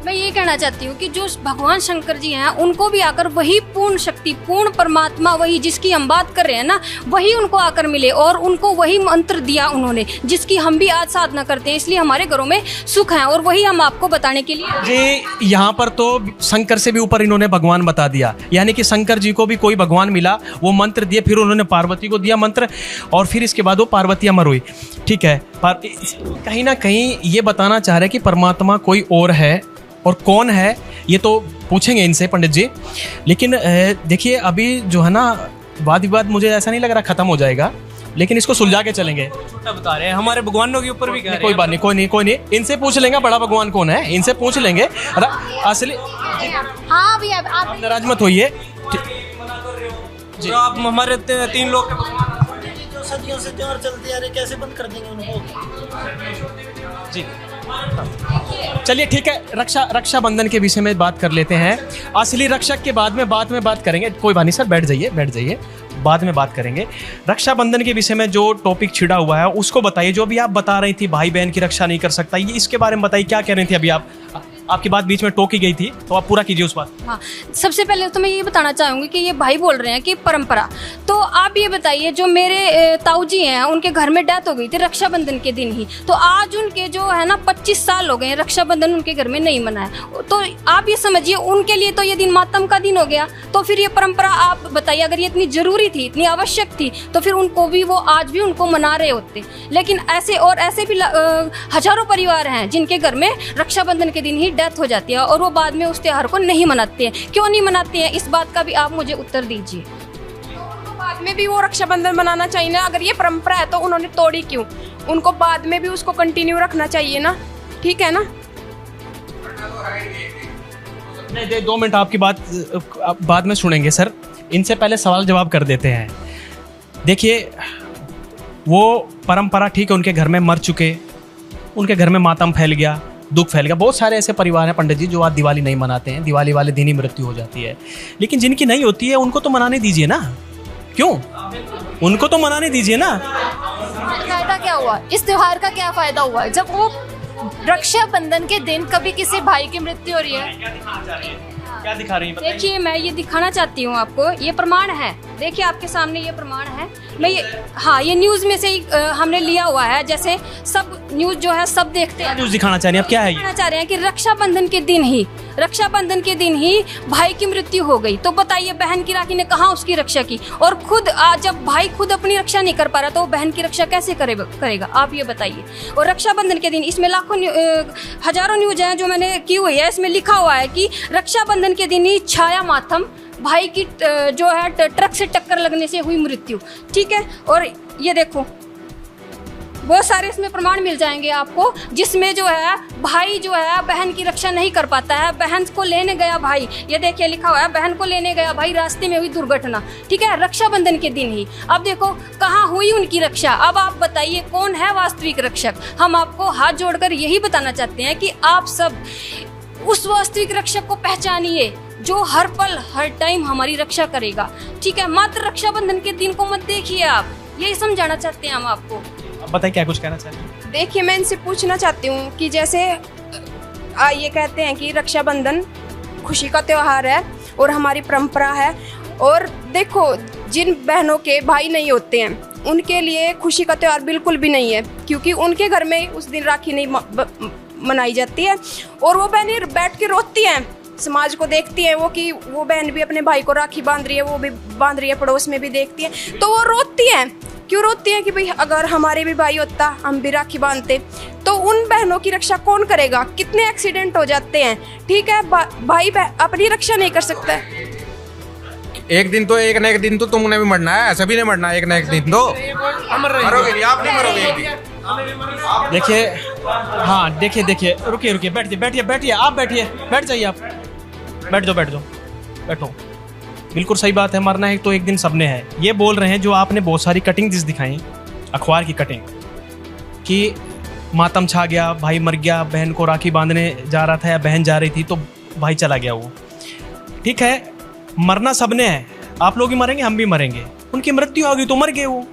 मैं ये कहना चाहती हूँ कि जो भगवान शंकर जी हैं उनको भी आकर वही पूर्ण शक्ति, पूर्ण परमात्मा, वही जिसकी हम बात कर रहे हैं ना, वही उनको आकर मिले और उनको वही मंत्र दिया उन्होंने, जिसकी हम भी आज साधना करते हैं, इसलिए हमारे घरों में सुख है, और वही हम आपको बताने के लिए। जी यहाँ पर तो शंकर से भी ऊपर इन्होंने भगवान बता दिया, यानी कि शंकर जी को भी कोई भगवान मिला, वो मंत्र दिए, फिर उन्होंने पार्वती को दिया मंत्र, और फिर इसके बाद वो पार्वती अमर हुई। ठीक है, पर कहीं ना कहीं ये बताना चाह रहे हैं कि परमात्मा कोई और है, और कौन है ये तो पूछेंगे इनसे पंडित जी। लेकिन देखिए अभी जो है ना वाद विवाद मुझे ऐसा नहीं लग रहा खत्म हो जाएगा, लेकिन इसको सुलझा के चलेंगे। छोटा बता रहे हैं, हमारे भगवानों के ऊपर भी कोई बात नहीं, कोई नहीं, इनसे पूछ लेंगे बड़ा भगवान कौन है, इनसे पूछ लेंगे असली। हाँ भैया आप नाराज मत होइए जी। आप हमारे 3 लोग जो सदियों से त्योहार चलते आ रहे, कैसे बंद कर देंगे उनको? जी चलिए ठीक है, रक्षाबंधन के विषय में बात कर लेते हैं। असली रक्षक के बाद में बात करेंगे। कोई बात नहीं सर, बैठ जाइए, बाद में बात करेंगे। रक्षाबंधन के विषय में जो टॉपिक छिड़ा हुआ है उसको बताइए। जो भी आप बता रही थी भाई बहन की रक्षा नहीं कर सकता, ये इसके बारे में बताइए, क्या कह रही थी अभी आप? आपकी बात बीच में टोकी गई थी, तो आप पूरा कीजिए उस बात। हाँ, सबसे पहले तो मैं ये बताना चाहूँगी कि ये भाई बोल रहे हैं कि परंपरा, तो आप ये बताइए, जो मेरे ताऊ जी हैं उनके घर में डेथ हो गई थी रक्षाबंधन के दिन ही, तो आज उनके जो है ना 25 साल हो गए हैं, रक्षाबंधन उनके घर में नहीं मनाया, तो आप ये समझिए उनके लिए तो ये दिन मातम का दिन हो गया। तो फिर ये परंपरा आप बताइए, अगर ये इतनी जरूरी थी, इतनी आवश्यक थी, तो फिर उनको भी वो आज भी उनको मना रहे होते। लेकिन ऐसे भी हजारों परिवार हैं जिनके घर में रक्षाबंधन के दिन ही डेथ हो जाती है और वो बाद में उस त्योहार को नहीं मनाते हैं। क्यों नहीं मनाते हैं, इस बात का भी आप मुझे उत्तर दीजिए। तो बाद में भी वो रक्षाबंधन मनाना चाहिए ना, अगर ये परंपरा है तो उन्होंने तोड़ी क्यों? उनको बाद में भी उसको कंटिन्यू रखना चाहिए ना, ठीक है ना? नहीं 2 मिनट आपकी बात बाद में सुनेंगे सर, इनसे पहले सवाल जवाब कर देते हैं। देखिए वो परंपरा ठीक है, उनके घर में मर चुके, उनके घर में मातम फैल गया, दुख फैल गया। बहुत सारे ऐसे परिवार हैं पंडित जी जो आज दिवाली नहीं मनाते हैं, दिवाली वाले दिन ही मृत्यु हो जाती है। लेकिन जिनकी नहीं होती है उनको तो मनाने दीजिए ना, क्यों? उनको तो मनाने दीजिए ना। फायदा क्या हुआ इस त्योहार का? क्या फायदा हुआ जब वो रक्षाबंधन के दिन कभी किसी भाई की मृत्यु हो रही है? क्या दिखा रही हैं? देखिए मैं ये दिखाना चाहती हूँ आपको, ये प्रमाण है, देखिए आपके सामने ये प्रमाण है। मैं ये न्यूज़ में से ही हमने लिया हुआ है, जैसे सब न्यूज़ जो है सब देखते हैं। न्यूज़ दिखाना चाह रहे हैं, अब क्या है? दिखाना चाह रहे हैं कि रक्षाबंधन के दिन ही भाई की मृत्यु हो गई, तो बताइए बहन की राखी ने कहाँ उसकी रक्षा की? और खुद जब भाई खुद अपनी रक्षा नहीं कर पा रहा तो बहन की रक्षा कैसे करेगा? आप ये बताइए। और रक्षाबंधन के दिन इसमें हजारों न्यूज़ हैं जो मैंने की हुई है, इसमें लिखा हुआ है कि रक्षाबंधन के दिन ही छाया मातम, भाई की जो है ट्रक से टक्कर लगने से हुई मृत्यु। ठीक है, और ये देखो बहुत सारे इसमें प्रमाण मिल जाएंगे आपको, जिसमें जो है भाई जो है बहन की रक्षा नहीं कर पाता है। बहन को लेने गया भाई, ये देखिए लिखा हुआ है, बहन को लेने गया भाई, रास्ते में हुई दुर्घटना, ठीक है, रक्षाबंधन के दिन ही। अब देखो कहाँ हुई उनकी रक्षा। अब आप बताइए कौन है वास्तविक रक्षक। हम आपको हाथ जोड़कर यही बताना चाहते हैं कि आप सब उस वास्तविक रक्षक को पहचानिए जो हर पल हर टाइम हमारी रक्षा करेगा, ठीक है। मात्र रक्षाबंधन के दिन को मत देखिए आप, यही समझाना चाहते हैं हम आपको। बताइए क्या कुछ कहना चाहते हैं। देखिए मैं इनसे पूछना चाहती हूँ कि जैसे ये कहते हैं कि रक्षाबंधन खुशी का त्योहार है और हमारी परंपरा है, और देखो जिन बहनों के भाई नहीं होते हैं उनके लिए खुशी का त्योहार बिल्कुल भी नहीं है, क्योंकि उनके घर में उस दिन राखी नहीं मनाई जाती है और वो बहनें बैठ के रोती हैं, समाज को देखती है वो कि वो बहन भी अपने भाई को राखी बांध रही है, वो भी बांध रही है, पड़ोस में भी देखती है, तो वो रोती हैं। क्यों रोती हैं? कि भाई अगर हमारे भी भाई होता हम भी राखी बांधते। तो उन बहनों की रक्षा कौन करेगा? कितने एक्सीडेंट हो जाते हैं, ठीक है, भाई अपनी रक्षा नहीं कर सकता है। एक दिन तो एक ना एक दिन तो तुमने भी मरना है, सभी ने मरना है एक ना एक दिन तो। मरोगे नहीं, आप नहीं मरोगे एक दिन। देखिए हाँ देखिए रुकिए बैठिए आप बैठ जाइए, आप बैठ जाओ बैठो। बिल्कुल सही बात है, मरना है तो एक दिन सबने है। ये बोल रहे हैं जो आपने बहुत सारी कटिंग जिस दिखाई, अखबार की कटिंग, कि मातम छा गया, भाई मर गया, बहन को राखी बांधने जा रहा था या बहन जा रही थी तो भाई चला गया। वो ठीक है, मरना सबने है, आप लोग भी मरेंगे, हम भी मरेंगे, उनकी मृत्यु होगी तो मर गए वो।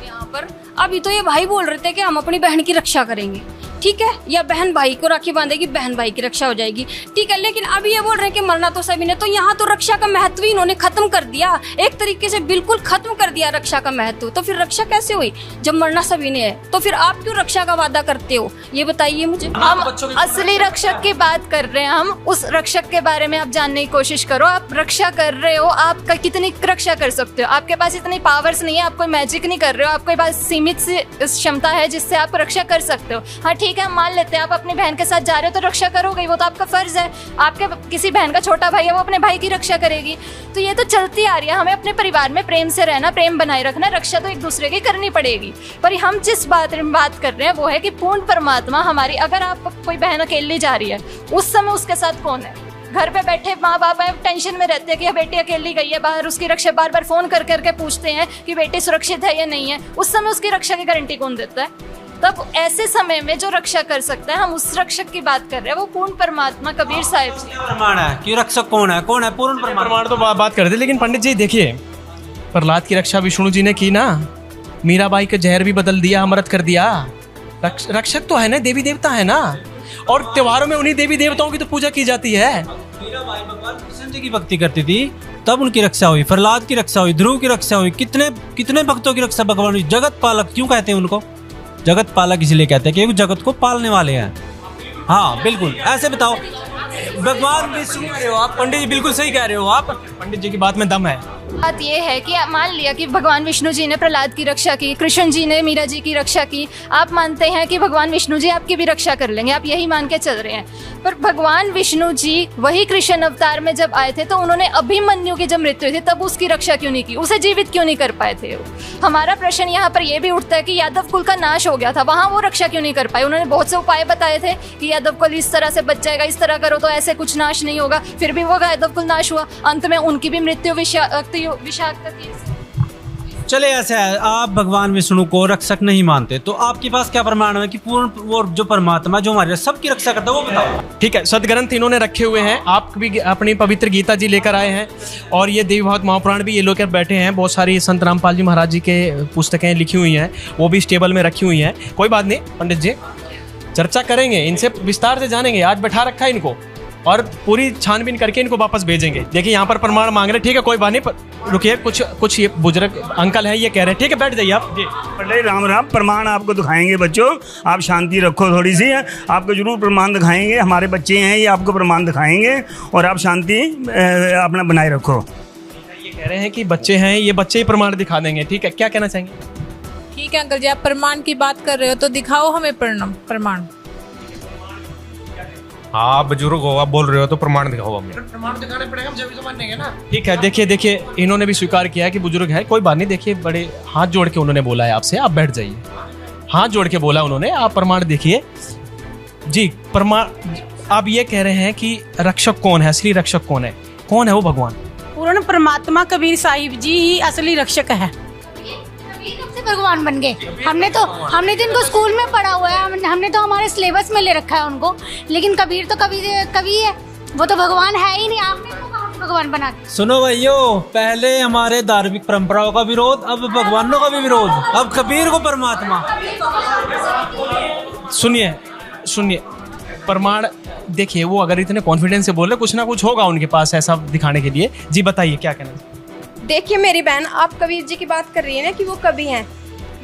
यहाँ पर अभी तो ये भाई बोल रहे थे कि हम अपनी बहन की रक्षा करेंगे, ठीक है, या बहन भाई को राखी बांधेगी, बहन भाई की रक्षा हो जाएगी, ठीक है। लेकिन अभी ये बोल रहे हैं कि मरना तो सभी ने, तो यहाँ तो रक्षा का महत्व ही इन्होंने खत्म कर दिया, एक तरीके से बिल्कुल खत्म कर दिया रक्षा का महत्व। तो फिर रक्षा कैसे हुई जब मरना सभी ने है? तो फिर आप क्यों रक्षा का वादा करते हो, ये बताइए मुझे। हम असली रक्षक की बात कर रहे हैं, हम उस रक्षक के बारे में आप जानने की कोशिश करो। आप रक्षा कर रहे हो, आप कितनी रक्षा कर सकते हो? आपके पास इतनी पावर्स नहीं है, आप कोई मैजिक नहीं कर रहे हो, आपके पास सीमित सी क्षमता है जिससे आप रक्षा कर सकते हो। हाँ ठीक है, मान लेते हैं आप अपनी बहन के साथ जा रहे हो तो रक्षा करोगे, वो तो आपका फर्ज है। आपके किसी बहन का छोटा भाई है, वो अपने भाई की रक्षा करेगी। तो ये तो चलती आ रही है। हमें अपने परिवार में प्रेम से रहना, प्रेम बनाए रखना, रक्षा तो एक दूसरे की करनी पड़ेगी। पर हम जिस बात कर रहे हैं वो है कि पूर्ण परमात्मा हमारी, अगर आप कोई बहन अकेली जा रही है उस समय उसके साथ कौन है? घर पे बैठे माँ बाप टेंशन में रहते हैं कि बेटी अकेली गई है बाहर, उसकी रक्षा बार बार फोन कर करके पूछते हैं कि बेटी सुरक्षित है या नहीं है। उस समय उसकी रक्षा की गारंटी कौन देता है? तब ऐसे समय में जो रक्षा कर सकता है, हम उस रक्षक की बात कर रहे हैं, वो पूर्ण परमात्मा कबीर साहिब जी। प्रमाण है कि रक्षक कौन है पूर्ण प्रमाण तो बात कर दे। लेकिन पंडित जी देखिए, प्रहलाद की रक्षा विष्णु जी ने की ना, मीराबाई का जहर भी बदल दिया, अमृत कर दिया। रक्षक तो है ना, देवी देवता है ना, और त्योहारों में उन्हीं देवी देवताओं की तो पूजा की जाती है। मीराबाई भगवान कृष्ण जी की भक्ति करती थी, तब उनकी रक्षा हुई, प्रहलाद की रक्षा हुई, ध्रुव की रक्षा हुई, कितने भक्तों की रक्षा भगवान हुई। जगत पालक क्यों कहते हैं उनको? जगत पालक इसलिए कहते हैं कि वो जगत को पालने वाले हैं। हाँ बिल्कुल, ऐसे बताओ, भगवान विष्णु, आप पंडित जी बिल्कुल सही कह रहे हो, आप पंडित जी की बात में दम है। बात ये है कि मान लिया कि भगवान विष्णु जी ने प्रहलाद की रक्षा की, कृष्ण जी ने मीरा जी की रक्षा की, आप मानते हैं कि भगवान विष्णु जी आपकी भी रक्षा कर लेंगे, आप यही मान के चल रहे हैं। पर भगवान विष्णु जी वही कृष्ण अवतार में जब आए थे तो उन्होंने अभिमन्यु की जब मृत्यु थी तब उसकी रक्षा क्यों नहीं की? उसे जीवित क्यों नहीं कर पाए थे? हमारा प्रश्न यहाँ पर यह भी उठता है कि यादव कुल का नाश हो गया था, वहां वो रक्षा क्यों नहीं कर पाए? उन्होंने बहुत से उपाय बताए थे कि यादव कुल इस तरह से बच जाएगा, इस तरह करो तो ऐसे कुछ नाश नहीं होगा, फिर भी वो यादव कुल नाश हुआ, अंत में उनकी भी मृत्यु विषाक्त। चले ऐसे है, आप भगवान विष्णु को रक्षक नहीं मानते तो आपके पास क्या प्रमाण है कि पूर्ण वो जो परमात्मा जो हमारे सबकी रक्षा करता है वो बताओ। ठीक है, सदग्रंथ इन्होंने रखे हुए हैं, आप भी अपनी पवित्र गीता जी लेकर आए हैं, और ये देवी भागवत महापुराण भी ये लोग बैठे हैं, बहुत सारी संत रामपाल जी महाराज जी के पुस्तकें लिखी हुई हैं, वो भी इस टेबल में रखी हुई हैं। कोई बात नहीं पंडित जी, चर्चा करेंगे, इनसे विस्तार से जानेंगे। आज बैठा रखा है इनको और पूरी छानबीन करके इनको वापस भेजेंगे। देखिए यहाँ पर प्रमाण मांग रहे, ठीक है कोई बात नहीं, रुकिए, कुछ ये बुजुर्ग अंकल हैं, ये कह रहे हैं, ठीक है बैठ जाइए आप जी। पंडित राम राम, प्रमाण आपको दिखाएंगे बच्चों, आप शांति रखो थोड़ी सी, आपको जरूर प्रमाण दिखाएंगे, हमारे बच्चे हैं ये आपको प्रमाण दिखाएंगे, और आप शांति अपना बनाए रखो। ये कह रहे हैं कि बच्चे हैं, ये बच्चे ही प्रमाण दिखा देंगे, ठीक है, क्या कहना चाहेंगे? ठीक है अंकल जी, आप प्रमाण की बात कर रहे हो तो दिखाओ हमें प्रमाण। हाँ, आप बुजुर्ग हो, आप बोल रहे हो तो प्रमाण दिखाओ हमें। प्रमाण दिखाने पड़ेगा, हम जब तो मानेंगे ना। ठीक है, देखिए इन्होंने भी स्वीकार किया है कि बुजुर्ग है, कोई बात नहीं। देखिए बड़े हाथ जोड़ के उन्होंने बोला है आपसे, आप बैठ जाइए। हाथ जोड़ के बोला उन्होंने, आप प्रमाण देखिए जी। प्रमाण आप ये कह रहे हैं कि रक्षक कौन है, असली रक्षक कौन है वो भगवान? पूर्ण परमात्मा कबीर साहिब जी ही असली रक्षक है। भगवान बन गए। हमने तो इनको स्कूल में पढ़ा हुआ है, हमने तो हमारे सिलेबस में ले रखा है उनको, लेकिन कबीर तो कवि है, वो तो भगवान है ही नहीं। आपने तो कहा भगवान बना के। सुनो भाइयों, पहले हमारे धार्मिक परंपराओं का विरोध, अब भगवानों का भी विरोध, अब कबीर को परमात्मा। सुनिए प्रमाण देखिए, वो अगर इतने कॉन्फिडेंस से बोल रहे, कुछ ना कुछ होगा उनके पास ऐसा दिखाने के लिए। जी बताइए क्या कहना। देखिए मेरी बहन, आप कबीर जी की बात कर रही है ना कि वो कवि हैं,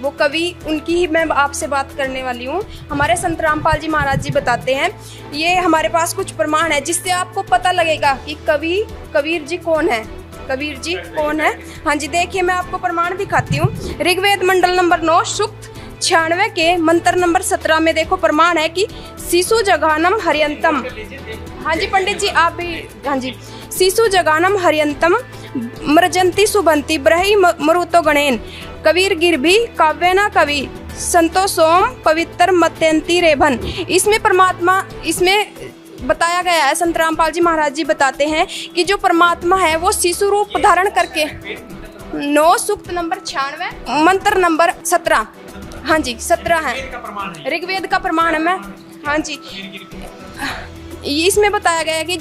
वो कवि, उनकी ही मैं आपसे बात करने वाली हूँ। हमारे संत रामपाल जी महाराज जी बताते हैं, ये हमारे पास कुछ प्रमाण है जिससे आपको पता लगेगा कि कबीर जी कौन है, कबीर जी कौन है। हाँ जी, देखिए मैं आपको प्रमाण दिखाती हूँ। ऋग्वेद मंडल नंबर 9 सूक्त 96 के मंत्र नंबर 17 में देखो प्रमाण है कि शिशु जगानम हरियंतम। हाँ जी पंडित जी आप भी। हाँ जी, शिशु जगानम हरियंतम मृजंती सुबंती ब्रही मरुतो गणेन कबीर गिरभी काव्यना कवि संतोषोम पवित्र मत्यंती रेभन। इसमें परमात्मा, इसमें बताया गया है, संत रामपाल जी महाराज जी बताते हैं कि जो परमात्मा है वो शिशु रूप धारण करके 9 सूक्त नंबर 96 मंत्र नंबर 17, हाँ जी 17 है, ऋग्वेद का प्रमाण है। मैं हाँ जी, इसमें बताया गया है कि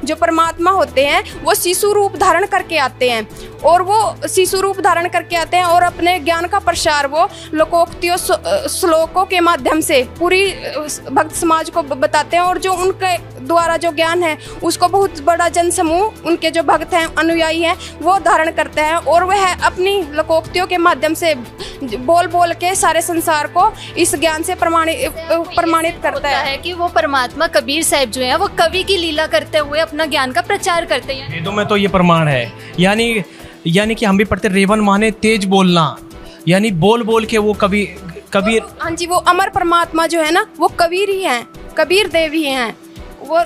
जो परमात्मा होते हैं वो शिशु रूप धारण करके आते हैं, और वो शिशु रूप धारण करके आते हैं और अपने ज्ञान का प्रसार वो लोकोक्तियों श्लोकों के माध्यम से पूरी भक्त समाज को बताते हैं, और जो उनके द्वारा जो ज्ञान है उसको बहुत बड़ा जन समूह, उनके जो भक्त हैं, अनुयायी हैं, वो धारण करते हैं, और वह अपनी लोकोक्तियों के माध्यम से बोल के सारे संसार को इस ज्ञान से प्रमाणित करता है कि वो परमात्मा कबीर साहब जो है वो कवि की लीला करते हुए अपना ज्ञान का प्रचार करते हैं। वेदों में तो ये प्रमाण है, यानी कि हम भी पढ़ते, रेवन माने तेज बोलना, यानी बोल के वो कबीर। हाँ जी, वो अमर परमात्मा जो है ना वो कबीर ही हैं, कबीर देव ही हैं वो।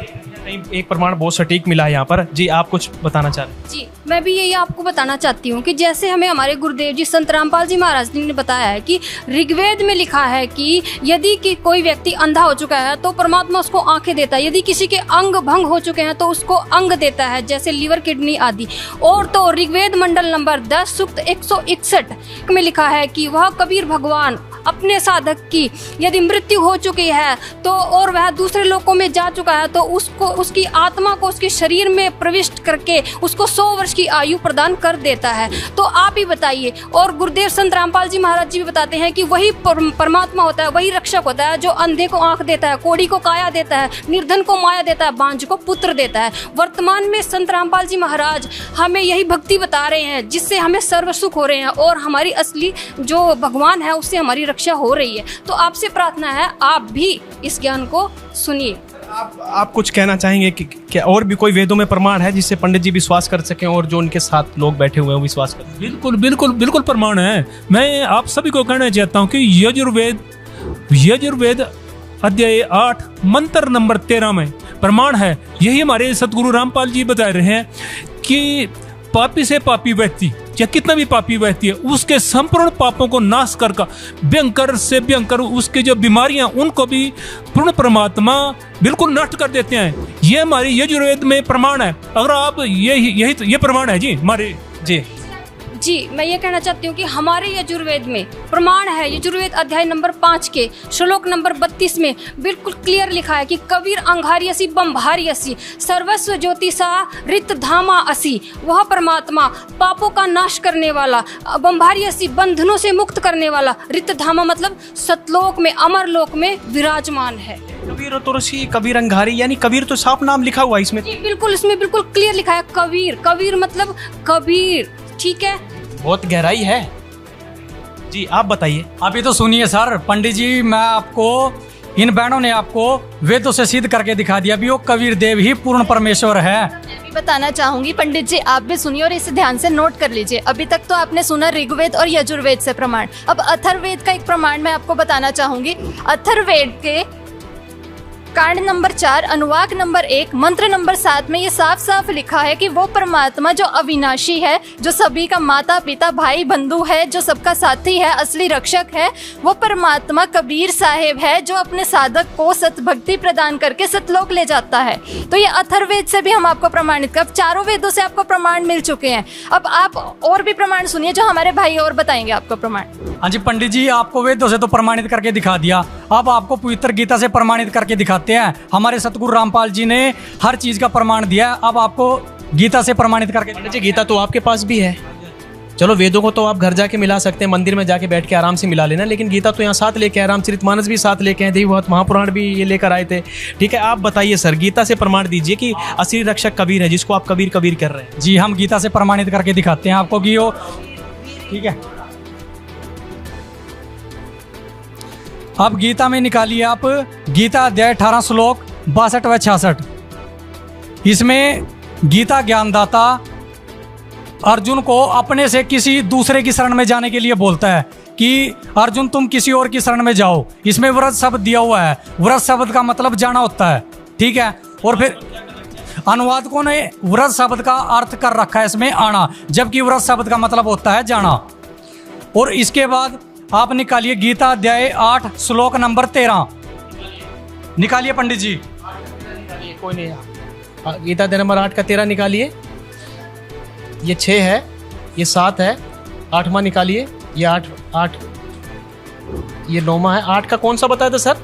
एक प्रमाण बहुत सटीक मिला है यहाँ पर। जी आप कुछ बताना चाह रहे हैं? जी मैं भी यही आपको बताना चाहती हूँ कि जैसे हमें हमारे गुरुदेव जी संत रामपाल जी महाराज जी ने बताया है कि ऋग्वेद में लिखा है कि यदि कि कोई व्यक्ति अंधा हो चुका है तो परमात्मा उसको आंखें देता है, यदि किसी के अंग भंग हो चुके हैं तो उसको अंग देता है, जैसे लीवर किडनी आदि। और तो ऋग्वेद मंडल नंबर 10 सूक्त 161 में लिखा है कि वह कबीर भगवान अपने साधक की यदि मृत्यु हो चुकी है तो और वह दूसरे लोकों में जा चुका है तो उसको, उसकी आत्मा को उसके शरीर में प्रविष्ट करके उसको 100 वर्ष की आयु प्रदान कर देता है। तो आप ही बताइए। और गुरुदेव संत रामपाल जी महाराज जी भी बताते हैं कि वही परमात्मा होता है, वही रक्षक होता है जो अंधे को आंख देता है, कोढ़ी को काया देता है, निर्धन को माया देता है, बांझ को पुत्र देता है। वर्तमान में संत रामपाल जी महाराज हमें यही भक्ति बता रहे हैं जिससे हमें सर्व सुख हो रहे हैं और हमारी असली जो भगवान है उससे हमारी रक्षा हो रही है। तो आपसे प्रार्थना है आप भी इस ज्ञान को सुनिए। आप कुछ कहना चाहेंगे कि क्या और भी कोई वेदों में प्रमाण है जिससे पंडित जी विश्वास कर सकें और जो उनके साथ लोग बैठे हुए हैं विश्वास करें? बिल्कुल बिल्कुल बिल्कुल प्रमाण है। मैं आप सभी को कहना चाहता हूँ कि यजुर्वेद अध्याय 8 मंत्र नंबर 13 में प्रमाण है। यही हमारे सतगुरु रामपाल जी बता रहे हैं कि पापी से पापी व्यक्ति या कितना भी पापी व्यक्ति है उसके संपूर्ण पापों को नाश कर भयंकर से भयंकर उसके जो बीमारियां उनको भी पूर्ण परमात्मा बिल्कुल नष्ट कर देते हैं। ये हमारी यजुर्वेद में प्रमाण है। अगर आप ये प्रमाण है जी हमारे। जी मैं ये कहना चाहती हूँ कि हमारे यजुर्वेद में प्रमाण है। यजुर्वेद अध्याय नंबर 5 के श्लोक नंबर 32 में बिल्कुल क्लियर लिखा है कि कबीर अंगारियसी बम्भारियसी सर्वस्व ज्योतिषा रित धामा असी। वह परमात्मा पापों का नाश करने वाला, बम्भारियसी बंधनों से मुक्त करने वाला, रित धामा मतलब सतलोक में अमरलोक में विराजमान है। कबीर तो ऋषि कबीर अंगारी, यानी कबीर तो साफ नाम लिखा हुआ है इसमें। जी बिल्कुल, इसमें बिल्कुल क्लियर लिखा है कबीर। कबीर मतलब कबीर, ठीक है, बहुत गहराई है। जी आप बताइए। अभी तो सुनिए सर, पंडित जी मैं आपको, इन बहनों ने आपको वेदों से सिद्ध करके दिखा दिया भी वो कबीर देव ही पूर्ण परमेश्वर है। मैं भी बताना चाहूंगी पंडित जी, आप भी सुनिए और इसे ध्यान से नोट कर लीजिए। अभी तक तो आपने सुना ऋग्वेद और यजुर्वेद से प्रमाण, अब अथर्ववेद का एक प्रमाण मैं आपको बताना चाहूंगी। अथर्ववेद के कांड नंबर 4 अनुवाक नंबर 1 मंत्र नंबर 7 में ये साफ साफ लिखा है कि वो परमात्मा जो अविनाशी है, जो सभी का माता पिता भाई बंधु है, जो सबका साथी है, असली रक्षक है, वो परमात्मा कबीर साहिब है, जो अपने साधक को सतभक्ति प्रदान करके सतलोक ले जाता है। तो ये अथर्ववेद से भी हम आपको प्रमाणित कर, चारों वेदों से आपको प्रमाण मिल चुके हैं। अब आप और भी प्रमाण सुनिए जो हमारे भाई और बताएंगे आपको प्रमाण। हाँ जी पंडित जी, आपको वेदों से तो प्रमाणित करके दिखा दिया, अब आपको पवित्र गीता से प्रमाणित करके दिखाते हैं। हमारे सतगुरु रामपाल जी ने हर चीज का प्रमाण दिया, अब आपको गीता से प्रमाणित करके। पंडित जी गीता तो आपके पास भी है, चलो वेदों को तो आप घर जाके मिला सकते हैं, मंदिर में जाके बैठ के आराम से मिला लेना, लेकिन गीता तो यहाँ साथ लेके आए, रामचरितमानस भी साथ लेके आए, देवव्रत महापुराण भी ये लेकर आए थे। ठीक है, आप बताइए सर, गीता से प्रमाण दीजिए कि असली रक्षक कबीर है, जिसको आप कबीर कबीर कर रहे हैं। जी हम गीता से प्रमाणित करके दिखाते हैं आपको कि वो ठीक है। अब गीता में निकालिए आप गीता अध्याय 18 श्लोक 62 व 66। इसमें गीता ज्ञानदाता अर्जुन को अपने से किसी दूसरे की शरण में जाने के लिए बोलता है कि अर्जुन तुम किसी और की शरण में जाओ। इसमें व्रत शब्द दिया हुआ है, व्रत शब्द का मतलब जाना होता है। ठीक है, और फिर अनुवादकों ने व्रत शब्द का अर्थ कर रखा है इसमें आना, जबकि व्रत शब्द का मतलब होता है जाना। और इसके बाद आप निकालिए गीता अध्याय 8 श्लोक नंबर 13 निकालिए पंडित जी। कोई नहीं, गीता अध्याय नंबर 8 का 13 निकालिए। ये 6 है, ये 7 है, 8वां निकालिए। ये 8, ये 9वां है। 8 का कौन सा बताया था सर?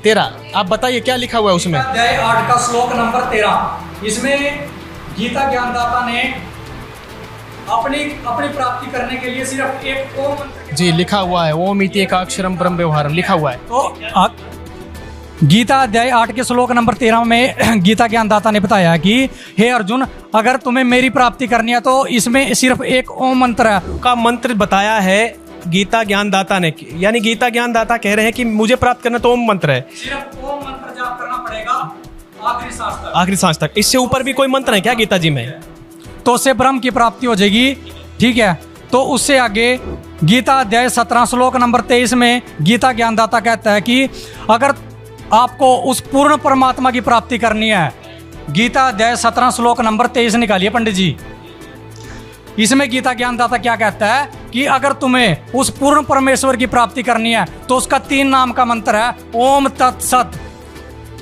13। आप बताइए क्या लिखा हुआ है उसमें? अध्याय 8 का श्लोक नंबर 13। इसमें गीता ज्ञानदाता ने अपनी प्राप्ति करने के लिए सिर्फ एक ओम मंत्र जी लिखा हुआ है, ओम इति एकाक्षरम ब्रह्म व्यवहारम लिखा हुआ है। तो गीता अध्याय 8 के श्लोक नंबर 13 में गीता ज्ञानदाता ने बताया कि हे अर्जुन, अगर तुम्हें मेरी प्राप्ति करनी है तो इसमें सिर्फ एक ओम मंत्र है का मंत्र बताया है गीता ज्ञानदाता ने, यानी गीता ज्ञानदाता कह रहे हैं कि मुझे प्राप्त करना तो ओम मंत्र है, सिर्फ ओम मंत्र जाप करना पड़ेगा आखिरी सांस तक। इससे ऊपर भी कोई मंत्र है क्या गीता जी में? तो उससे ब्रह्म की प्राप्ति हो जाएगी। ठीक है, तो उससे आगे गीता अध्याय 17 श्लोक नंबर 23 में गीता ज्ञानदाता कहता है कि अगर आपको उस पूर्ण परमात्मा की प्राप्ति करनी है, गीता अध्याय 17 श्लोक नंबर 23 निकालिए पंडित जी। इसमें गीता ज्ञानदाता क्या कहता है कि अगर तुम्हें उस पूर्ण परमेश्वर की प्राप्ति करनी है तो उसका 3 नाम का मंत्र है ओम तत्सत।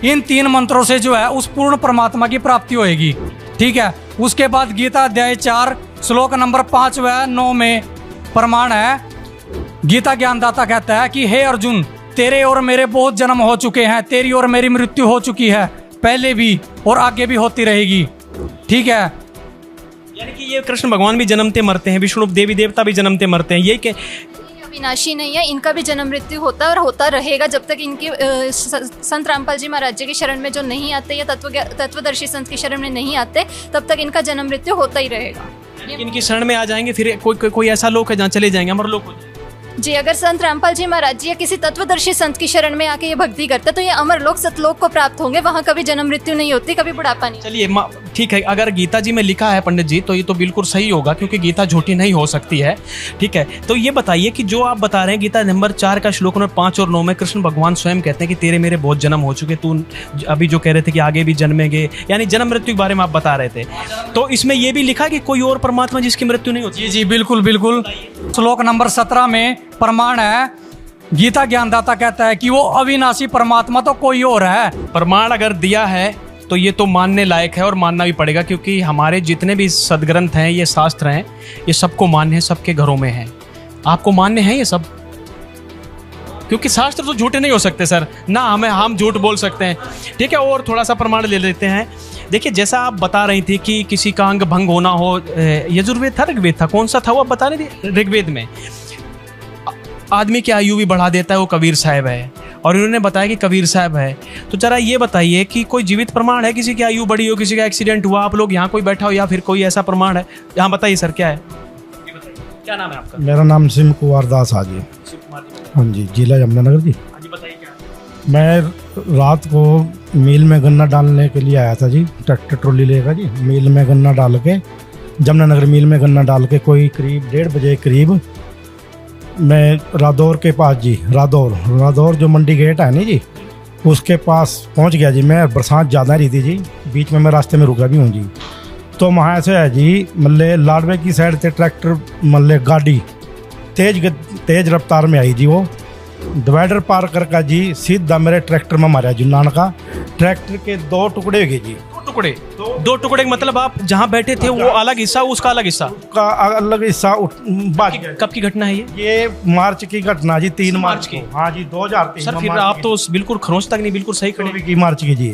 इन 3 मंत्रों से जो है उस पूर्ण परमात्मा की प्राप्ति होगी। ठीक है, उसके बाद गीता अध्याय 4 श्लोक नंबर 5 व 9 में प्रमाण है, गीता ज्ञानदाता कहता है कि हे अर्जुन, तेरे और मेरे बहुत जन्म हो चुके हैं, तेरी और मेरी मृत्यु हो चुकी है, पहले भी और आगे भी होती रहेगी। ठीक है, यानी कि ये कृष्ण भगवान भी जन्मते मरते हैं, विष्णु देवी देवता भी जन्मते मरते हैं, ये के अविनाशी नहीं है, इनका भी जन्म मृत्यु होता है और होता रहेगा जब तक इनकी संत रामपाल जी महाराज जी की शरण में जो नहीं आते या तत्वदर्शी संत की शरण में नहीं आते, तब तक इनका जन्म मृत्यु होता ही रहेगा। इनकी शरण में आ जाएंगे फिर कोई ऐसा लोक है जहाँ चले जाएंगे, अमर लोक हो जाएंगे। जी, अगर संत रामपाल जी महाराज जी या किसी तत्वदर्शी संत की शरण में आके ये भक्ति करते तो ये अमर लोक सतलोक को प्राप्त होंगे, वहाँ कभी जन्म मृत्यु नहीं होती, कभी बुढ़ापा नहीं। चलिए ठीक है, अगर गीता जी में लिखा है पंडित जी तो ये तो बिल्कुल सही होगा, क्योंकि गीता झूठी नहीं हो सकती है। ठीक है, तो ये बताइए कि जो आप बता रहे हैं गीता नंबर 4 का श्लोक नंबर 5 और 9 में कृष्ण भगवान स्वयं कहते हैं कि तेरे मेरे बहुत जन्म हो चुके, तू अभी जो कह रहे थे कि आगे भी जन्मेंगे, यानी जन्म मृत्यु के बारे में आप बता रहे थे, तो इसमें यह भी लिखा कि कोई और परमात्मा जिसकी मृत्यु नहीं होती? जी बिल्कुल बिल्कुल। श्लोक नंबर 17 में प्रमाण है, गीता ज्ञानदाता कहता है कि वो अविनाशी परमात्मा तो कोई और है। प्रमाण अगर दिया है तो ये तो मानने लायक है और मानना भी पड़ेगा, क्योंकि हमारे जितने भी सदग्रंथ हैं, ये शास्त्र हैं, ये सबको मान्य है, सबके घरों में है। आपको मान्य है ये सब? क्योंकि शास्त्र तो झूठे नहीं हो सकते सर ना, हम झूठ बोल सकते हैं। ठीक है, और थोड़ा सा प्रमाण ले लेते हैं। देखिए, जैसा आप बता रही थी कि किसी का अंग भंग होना हो, यजुर्वेद था ऋग्वेद था, कौन सा था वो आप बता रही थी? ऋग्वेद में आदमी की आयु भी बढ़ा देता है, वो कबीर साहब है, और इन्होंने बताया कि कबीर साहब है। तो जरा ये बताइए कि कोई जीवित प्रमाण है किसी की आयु बढ़ी हो, किसी का एक्सीडेंट हुआ, आप लोग यहाँ कोई बैठा हो या फिर कोई ऐसा प्रमाण है? यहाँ बताइए सर, क्या है? क्या नाम है आपका? मेरा नाम सिम कुमार दास हाजी। हाँ जी, जिला यमुनानगर जी। बताइए क्या? मैं रात को मिल में गन्ना डालने के लिए आया था जी, ट्रैक्टर ट्रॉली लेकर जी, मिल में गन्ना डाल के, यमुनानगर मिल में गन्ना डाल के कोई करीब 1:30 बजे करीब मैं रादौर के पास जी, रादौर जो मंडी गेट है नहीं जी, उसके पास पहुंच गया जी मैं। बरसात ज़्यादा रही थी जी, बीच में मैं रास्ते में रुका भी हूँ जी। तो वहाँ से है जी मतलब लाडवे की साइड से ट्रैक्टर मतलब गाड़ी तेज रफ्तार में आई जी। वो डिवाइडर पार करके जी सीधा मेरे ट्रैक्टर में मारा जी। का ट्रैक्टर के 2 टुकड़े हो गए जी। 2 टुकड़े मतलब आप जहाँ बैठे थे वो अलग हिस्सा, उसका अलग हिस्सा का अलग हिस्सा कब की घटना है ये मार्च की घटना जी, 3 मार्च की। हाँ जी 2023। सर फिर आप तो बिल्कुल खरोंच तक नहीं, बिल्कुल सही खड़े की मार्च की जी।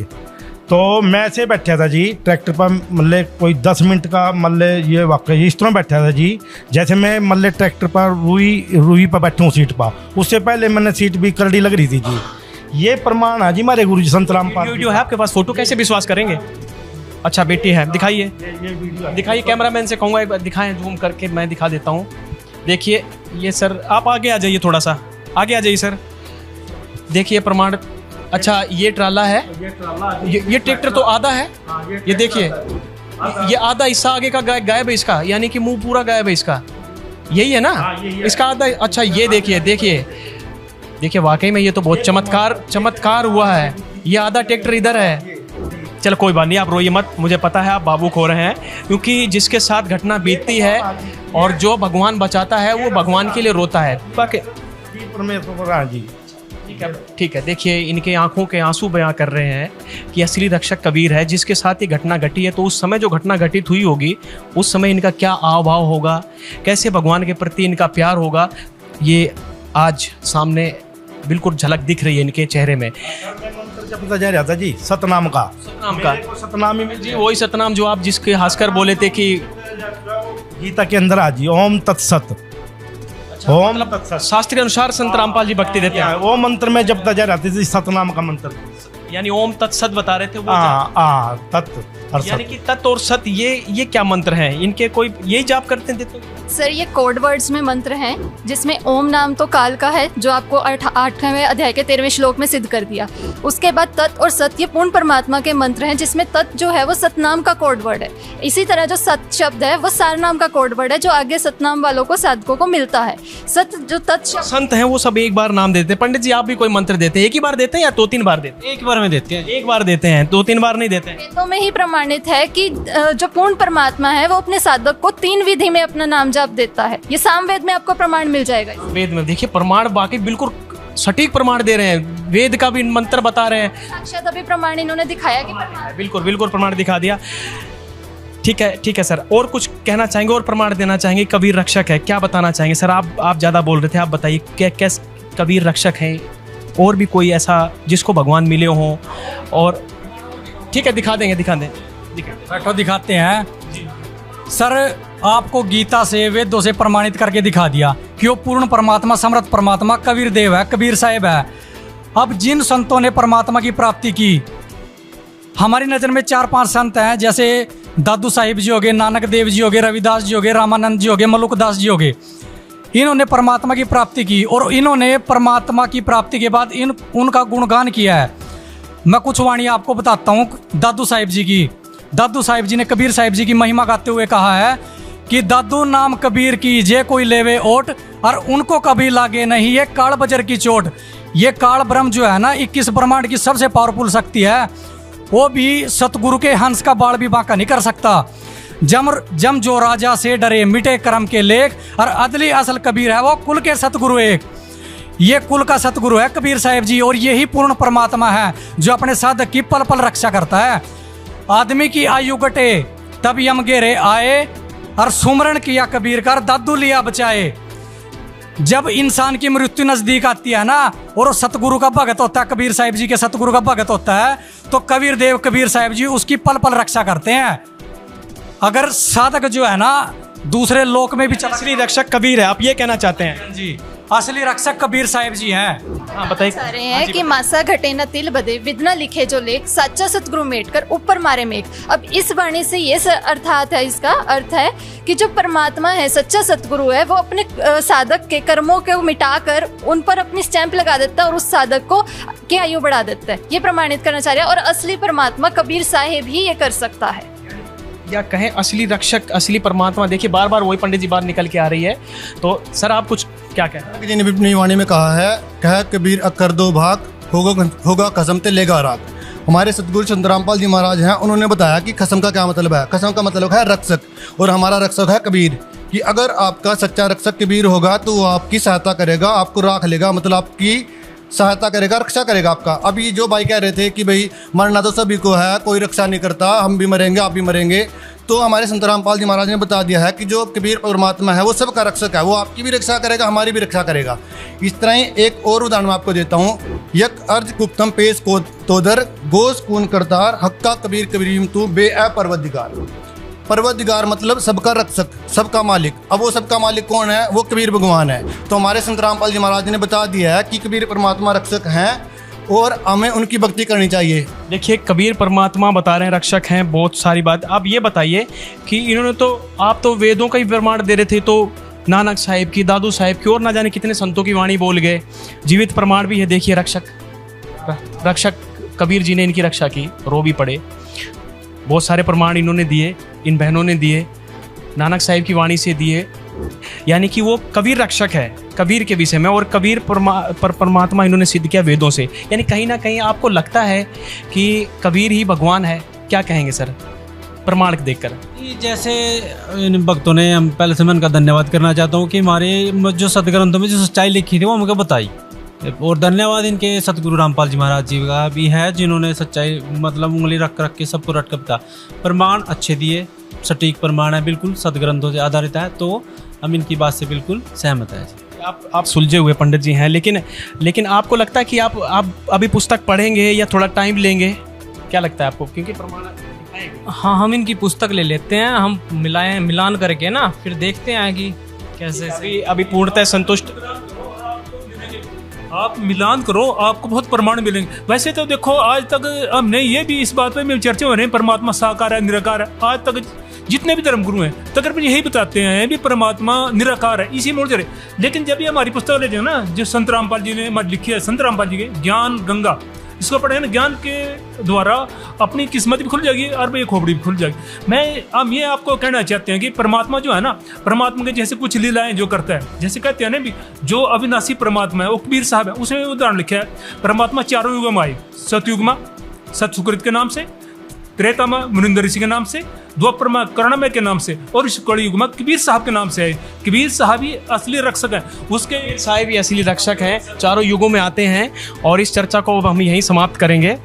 तो मैं से बैठा था जी ट्रैक्टर पर मतलब कोई 10 मिनट का मतलब ये वाकई इस तरह बैठा था जी जैसे मैं मतलब ट्रैक्टर पर रूही पर बैठा हूँ सीट पर। उससे पहले मैंने सीट भी करड़ी लग रही थी जी। ये प्रमाण है जी हमारे गुरु जी संत रामपाल। वीडियो है आपके पास, फोटो कैसे विश्वास करेंगे? अच्छा बेटी है, दिखाइए दिखाइए, कैमरामैन से कहूँगा एक बार दिखाएं, जूम करके मैं दिखा देता हूँ। देखिए ये सर आप आगे आ जाइए, थोड़ा सा आगे आ जाइए सर। देखिए प्रमाण। अच्छा ये ट्राला है, ये ट्रैक्टर तो आधा है, ये देखिए ये आधा हिस्सा आगे का गायब है इसका, यानी कि मुंह पूरा गायब है इसका, यही है ना इसका आधा। अच्छा ये देखिए वाकई में ये तो बहुत चमत्कार हुआ है। ये आधा ट्रैक्टर इधर है। चलो कोई बात नहीं, आप रोइए मत, मुझे पता है आप बाबूक हो रहे हैं, क्योंकि जिसके साथ घटना बीतती है और जो भगवान बचाता है वो भगवान के लिए रोता है। ठीक है देखिए इनके आंखों के आंसू बयां कर रहे हैं कि असली रक्षक कबीर है जिसके साथ ये घटना घटी है। तो उस समय जो घटना घटित हुई होगी उस समय इनका क्या आव भाव होगा, कैसे भगवान के प्रति इनका प्यार होगा, ये आज सामने बिल्कुल झलक दिख रही है इनके चेहरे में। जपता जा रहा था जी सतनाम का सतनामी में जी, वही सतनाम जो आप जिसके हंसकर बोले थे कि गीता के अंदर आज जी ओम तत्सत। ओम तत्सत शास्त्र के अनुसार संत रामपाल जी भक्ति देते हैं। वो मंत्र में जपता जा रहा था सतनाम का मंत्र, यानी ओम तत्सत बता रहे थे वो। तत्व यानी कि तत्व और सत, ये क्या मंत्र हैं इनके? कोई यही जाप करते थे? तो सर ये कोड वर्ड्स में मंत्र हैं जिसमें ओम नाम तो काल का है जो आपको 8वें अध्याय के 13वें श्लोक में सिद्ध कर दिया। उसके बाद तत् और सत ये पूर्ण परमात्मा के मंत्र हैं जिसमें तत् जो है वो सतनाम का कोड वर्ड है। इसी तरह जो सत शब्द है वो सार नाम का कोड वर्ड है जो आगे सतनाम वालों को साधकों को मिलता है। सत जो तत् संत हैं वो सब एक बार नाम देते हैं। पंडित जी आप भी कोई मंत्र देते हैं, एक ही बार देते हैं या 2-3 बार देते हैं? एक बार में देते हैं। एक बार देते हैं, 2-3 बार नहीं देते हैं। वेदों में ही प्रमाणित है कि जो पूर्ण परमात्मा है वो अपने साधक को 3 विधि में अपना नाम जाप देता है। ये सामवेद में आपको प्रमाण मिल जाएगा। वेद में देखिए प्रमाण बाकी बिल्कुल सटीक प्रमाण दे रहे हैं, वेद का भी मंत्र बता रहे हैं। साक्षात अभी प्रमाण इन्होंने दिखाया कि बिल्कुल प्रमाण दिखा दिया। ठीक है सर, और कुछ कहना चाहेंगे और प्रमाण देना चाहेंगे? कबीर रक्षक है, क्या बताना चाहेंगे सर? आप ज्यादा बोल रहे थे, आप बताइए क्या कबीर रक्षक है? और भी कोई ऐसा जिसको भगवान मिले हों? और ठीक है दिखा दें बैठो दिखाते हैं। सर आपको गीता से वेदों से प्रमाणित करके दिखा दिया कि वो पूर्ण परमात्मा समर्थ परमात्मा कबीर देव है, कबीर साहिब है। अब जिन संतों ने परमात्मा की प्राप्ति की, हमारी नज़र में 4-5 संत हैं, जैसे दादू साहिब जी हो गए, नानक देव जी हो गए, रविदास जी हो गए, रामानंद जी हो गए, मलुकदास जी हो गए। इन्होंने परमात्मा की प्राप्ति की और इन्होंने परमात्मा की प्राप्ति के बाद उनका गुणगान किया है। मैं कुछ वाणी आपको बताता हूँ दादू साहिब जी की। दादू साहिब जी ने कबीर साहिब जी की महिमा गाते हुए कहा है कि दादू नाम कबीर की जे कोई लेवे ओट और उनको कभी लागे नहीं ये काल बजर की चोट। ये काल ब्रह्म जो है ना 21 ब्रह्मांड की सबसे पावरफुल शक्ति है, वो भी सतगुरु के हंस का बाल भी बांका नहीं कर सकता। जम जो राजा से डरे मिटे कर्म के लेख और अदली असल कबीर है वो कुल के सतगुरु एक। ये कुल का सतगुरु है कबीर साहिब जी और यही पूर्ण परमात्मा है जो अपने साधक की पल पल रक्षा करता है। आदमी की आयु घटे तब यम घेरे आए और सुमरण किया कबीर कर दादू लिया बचाए। जब इंसान की मृत्यु नजदीक आती है ना और सतगुरु का भगत होता है, कबीर साहिब जी के सतगुरु का भगत होता है, तो कबीर देव कबीर साहिब जी उसकी पल पल रक्षा करते हैं। अगर साधक जो है ना दूसरे लोक में भी चला, असली रक्षक कबीर है, आप ये कहना चाहते हैं? जी असली रक्षक कबीर साहिब जी हैं। हाँ बताइए। रहे हैं कि मासा घटे न तिल बदे विद्ना लिखे जो लेख सच्चा सतगुरु मेट कर ऊपर मारे मेघ। अब इस वाणी से ये अर्थात है, इसका अर्थ है कि जो परमात्मा है सच्चा सतगुरु है वो अपने साधक के कर्मों को मिटाकर उन पर अपनी स्टैंप लगा देता है और उस साधक को की आयु बढ़ा देता है। ये प्रमाणित करना चाह रहे हैं और असली परमात्मा कबीर साहिब ही ये कर सकता है, या कहें असली रक्षक असली परमात्मा। देखिए बार बार वही पंडित जी बात निकल के आ रही है, तो सर आप कुछ क्या कहें? जी ने अपनी वाणी में कहा है, कह कबीर अकर दो भाग होगा खसम ते लेगा राग। हमारे सतगुरु संत रामपाल जी महाराज हैं, उन्होंने बताया कि खसम का क्या मतलब है। खसम का मतलब है रक्षक, और हमारा रक्षक है कबीर, कि अगर आपका सच्चा रक्षक कबीर होगा तो वो आपकी सहायता करेगा, आपको राख लेगा, मतलब आपकी सहायता करेगा, रक्षा करेगा आपका। अभी जो भाई कह रहे थे कि भाई मरना तो सभी को है, कोई रक्षा नहीं करता, हम भी मरेंगे, आप भी मरेंगे, तो हमारे संत रामपाल जी महाराज ने बता दिया है कि जो कबीर परमात्मा है वो सबका रक्षक है, वो आपकी भी रक्षा करेगा, हमारी भी रक्षा करेगा। इस तरह ही एक और उदाहरण मैं आपको देता हूँ। यक अर्ज गुप्तम पेश को तोदर गोस कून करतार हक्का कबीर कबीर तू बे परवदिगार। परवदिगार मतलब सबका रक्षक, सबका मालिक। अब वो सबका मालिक कौन है? वो कबीर भगवान है। तो हमारे संत रामपाल जी महाराज ने बता दिया है कि कबीर परमात्मा रक्षक हैं और हमें उनकी भक्ति करनी चाहिए। देखिए, कबीर परमात्मा बता रहे हैं रक्षक हैं, बहुत सारी बात। आप ये बताइए कि इन्होंने तो, आप तो वेदों का ही प्रमाण दे रहे थे, तो नानक साहिब की, दादू साहिब की और ना जाने कितने संतों की वाणी बोल गए। जीवित प्रमाण भी है, देखिए रक्षक कबीर जी ने इनकी रक्षा की, रो भी पड़े। बहुत सारे प्रमाण इन्होंने दिए, इन बहनों ने दिए, नानक साहिब की वाणी से दिए, यानी कि वो कबीर रक्षक है कबीर के विषय में। और कबीर परमात्मा इन्होंने सिद्ध किया वेदों से, यानी कहीं ना कहीं आपको लगता है कि कबीर ही भगवान है। क्या कहेंगे सर प्रमाण देखकर? जैसे इन भक्तों ने, हम पहले से मैं उनका धन्यवाद करना चाहता हूँ कि हमारे जो सदग्रंथों में जो सच्चाई लिखी थी वो हमको बताई। और धन्यवाद इनके सतगुरु रामपाल जी महाराज जी का भी है, जिन्होंने सच्चाई मतलब उंगली रख के सबको रट कर बता। प्रमाण अच्छे दिए, सटीक प्रमाण है, बिल्कुल सदग्रंथों से आधारित है, तो हम इनकी बात से बिल्कुल सहमत है। आप सुलझे हुए पंडित जी हैं, लेकिन आपको लगता है कि आप अभी पुस्तक पढ़ेंगे या थोड़ा टाइम लेंगे? क्या लगता है आपको? क्योंकि प्रमाण, हाँ, हम इनकी पुस्तक ले लेते हैं, हम मिलान करके ना फिर देखते हैं कि कैसे। अभी पूर्णतः संतुष्ट आप मिलान करो, आपको बहुत प्रमाण मिलेंगे। वैसे तो देखो, आज तक हमने ये भी इस बात पे चर्चा हो रहे हैं परमात्मा साकार है, निराकार है। आज तक जितने भी धर्मगुरु हैं तकरीबन यही बताते हैं भी परमात्मा निराकार है, इसी मोड़ चले। लेकिन जब ये हमारी पुस्तक लेते हैं ना, जो संत रामपाल जी ने लिखी है, संत रामपाल जी के ज्ञान गंगा, इसको पढ़े ना, ज्ञान के द्वारा अपनी किस्मत भी खुल जाएगी और ये खोपड़ी भी खुल जाएगी। हम ये आपको कहना चाहते हैं कि परमात्मा जो है ना, परमात्मा के जैसे कुछ लीलाएं जो करता है, जैसे कहते हैं ना भी जो अविनाशी परमात्मा है वो कबीर साहब है, उसमें उदाहरण लिखा है। परमात्मा चारों युग में आए, सतयुग में सत सुकृत के नाम से, त्रेता में मुनिंदर ऋषि के नाम से, द्वापर में करुणामय के नाम से, और इस कलयुग में कबीर साहब के नाम से है। कबीर साहब ही असली रक्षक हैं, उसके साहिब ही असली रक्षक हैं, चारों युगों में आते हैं। और इस चर्चा को हम यहीं समाप्त करेंगे।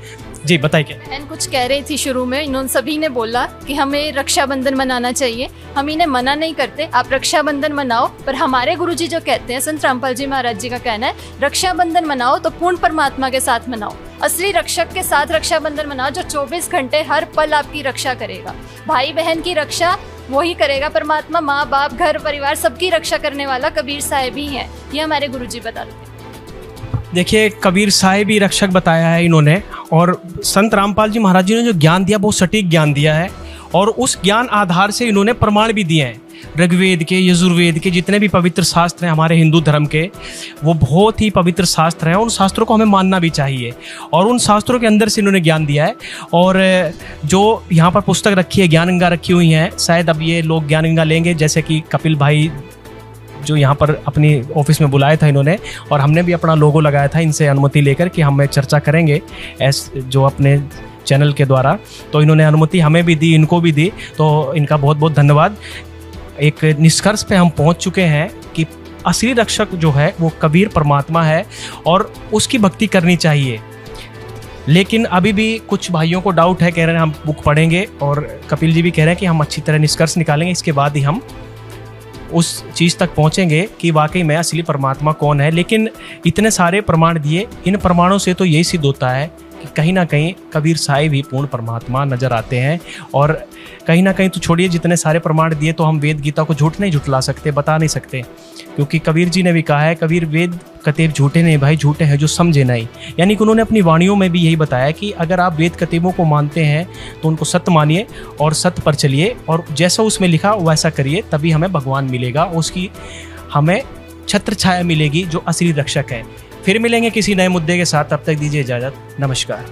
जी बताइए। क्या बहन कुछ कह रही थी शुरू में, इन्होंने सभी ने बोला कि हमें रक्षाबंधन मनाना चाहिए। हम इन्हें मना नहीं करते, आप रक्षाबंधन मनाओ, पर हमारे गुरुजी जो कहते हैं, संत रामपाल जी महाराज जी का कहना है, रक्षाबंधन मनाओ तो पूर्ण परमात्मा के साथ मनाओ, असली रक्षक के साथ रक्षाबंधन मनाओ, जो 24 घंटे हर पल आपकी रक्षा करेगा। भाई बहन की रक्षा वही करेगा परमात्मा, माँ बाप घर परिवार सबकी रक्षा करने वाला कबीर साहिब ही है, ये हमारे गुरुजी बताते हैं। देखिए, कबीर साहिब ही रक्षक बताया है इन्होंने, और संत रामपाल जी महाराज जी ने जो ज्ञान दिया बहुत सटीक ज्ञान दिया है, और उस ज्ञान आधार से इन्होंने प्रमाण भी दिए हैं। ऋग्वेद के, यजुर्वेद के जितने भी पवित्र शास्त्र हैं हमारे हिंदू धर्म के, वो बहुत ही पवित्र शास्त्र हैं। उन शास्त्रों को हमें मानना भी चाहिए, और उन शास्त्रों के अंदर से इन्होंने ज्ञान दिया है। और जो यहाँ पर पुस्तक रखी है, ज्ञान गंगा रखी हुई हैं, शायद अब ये लोग ज्ञान गंगा लेंगे, जैसे कि कपिल भाई जो यहाँ पर अपनी ऑफिस में बुलाया था इन्होंने, और हमने भी अपना लोगो लगाया था इनसे अनुमति लेकर कि हम चर्चा करेंगे जो अपने चैनल के द्वारा। तो इन्होंने अनुमति हमें भी दी, इनको भी दी, तो इनका बहुत बहुत धन्यवाद। एक निष्कर्ष पे हम पहुँच चुके हैं कि असली रक्षक जो है वो कबीर परमात्मा है, और उसकी भक्ति करनी चाहिए। लेकिन अभी भी कुछ भाइयों को डाउट है, कह रहे हैं हम बुक पढ़ेंगे, और कपिल जी भी कह रहे हैं कि हम अच्छी तरह निष्कर्ष निकालेंगे, इसके बाद ही हम उस चीज़ तक पहुंचेंगे कि वाकई में असली परमात्मा कौन है। लेकिन इतने सारे प्रमाण दिए, इन प्रमाणों से तो यही सिद्ध होता है कि कहीं ना कहीं कबीर साहिब ही पूर्ण परमात्मा नजर आते हैं। और कहीं ना कहीं तो छोड़िए, जितने सारे प्रमाण दिए, तो हम वेद गीता को झूठ नहीं झुटला सकते, बता नहीं सकते, क्योंकि कबीर जी ने भी कहा है, कबीर वेद कतेब झूठे नहीं भाई, झूठे हैं जो समझे नहीं। यानी कि उन्होंने अपनी वाणियों में भी यही बताया कि अगर आप वेद कतेबों को मानते हैं तो उनको सत्य मानिए और सत्य पर चलिए, और जैसा उसमें लिखा वैसा करिए, तभी हमें भगवान मिलेगा, उसकी हमें छत्र छाया मिलेगी जो असली रक्षक है। फिर मिलेंगे किसी नए मुद्दे के साथ, तब तक दीजिए इजाज़त, नमस्कार।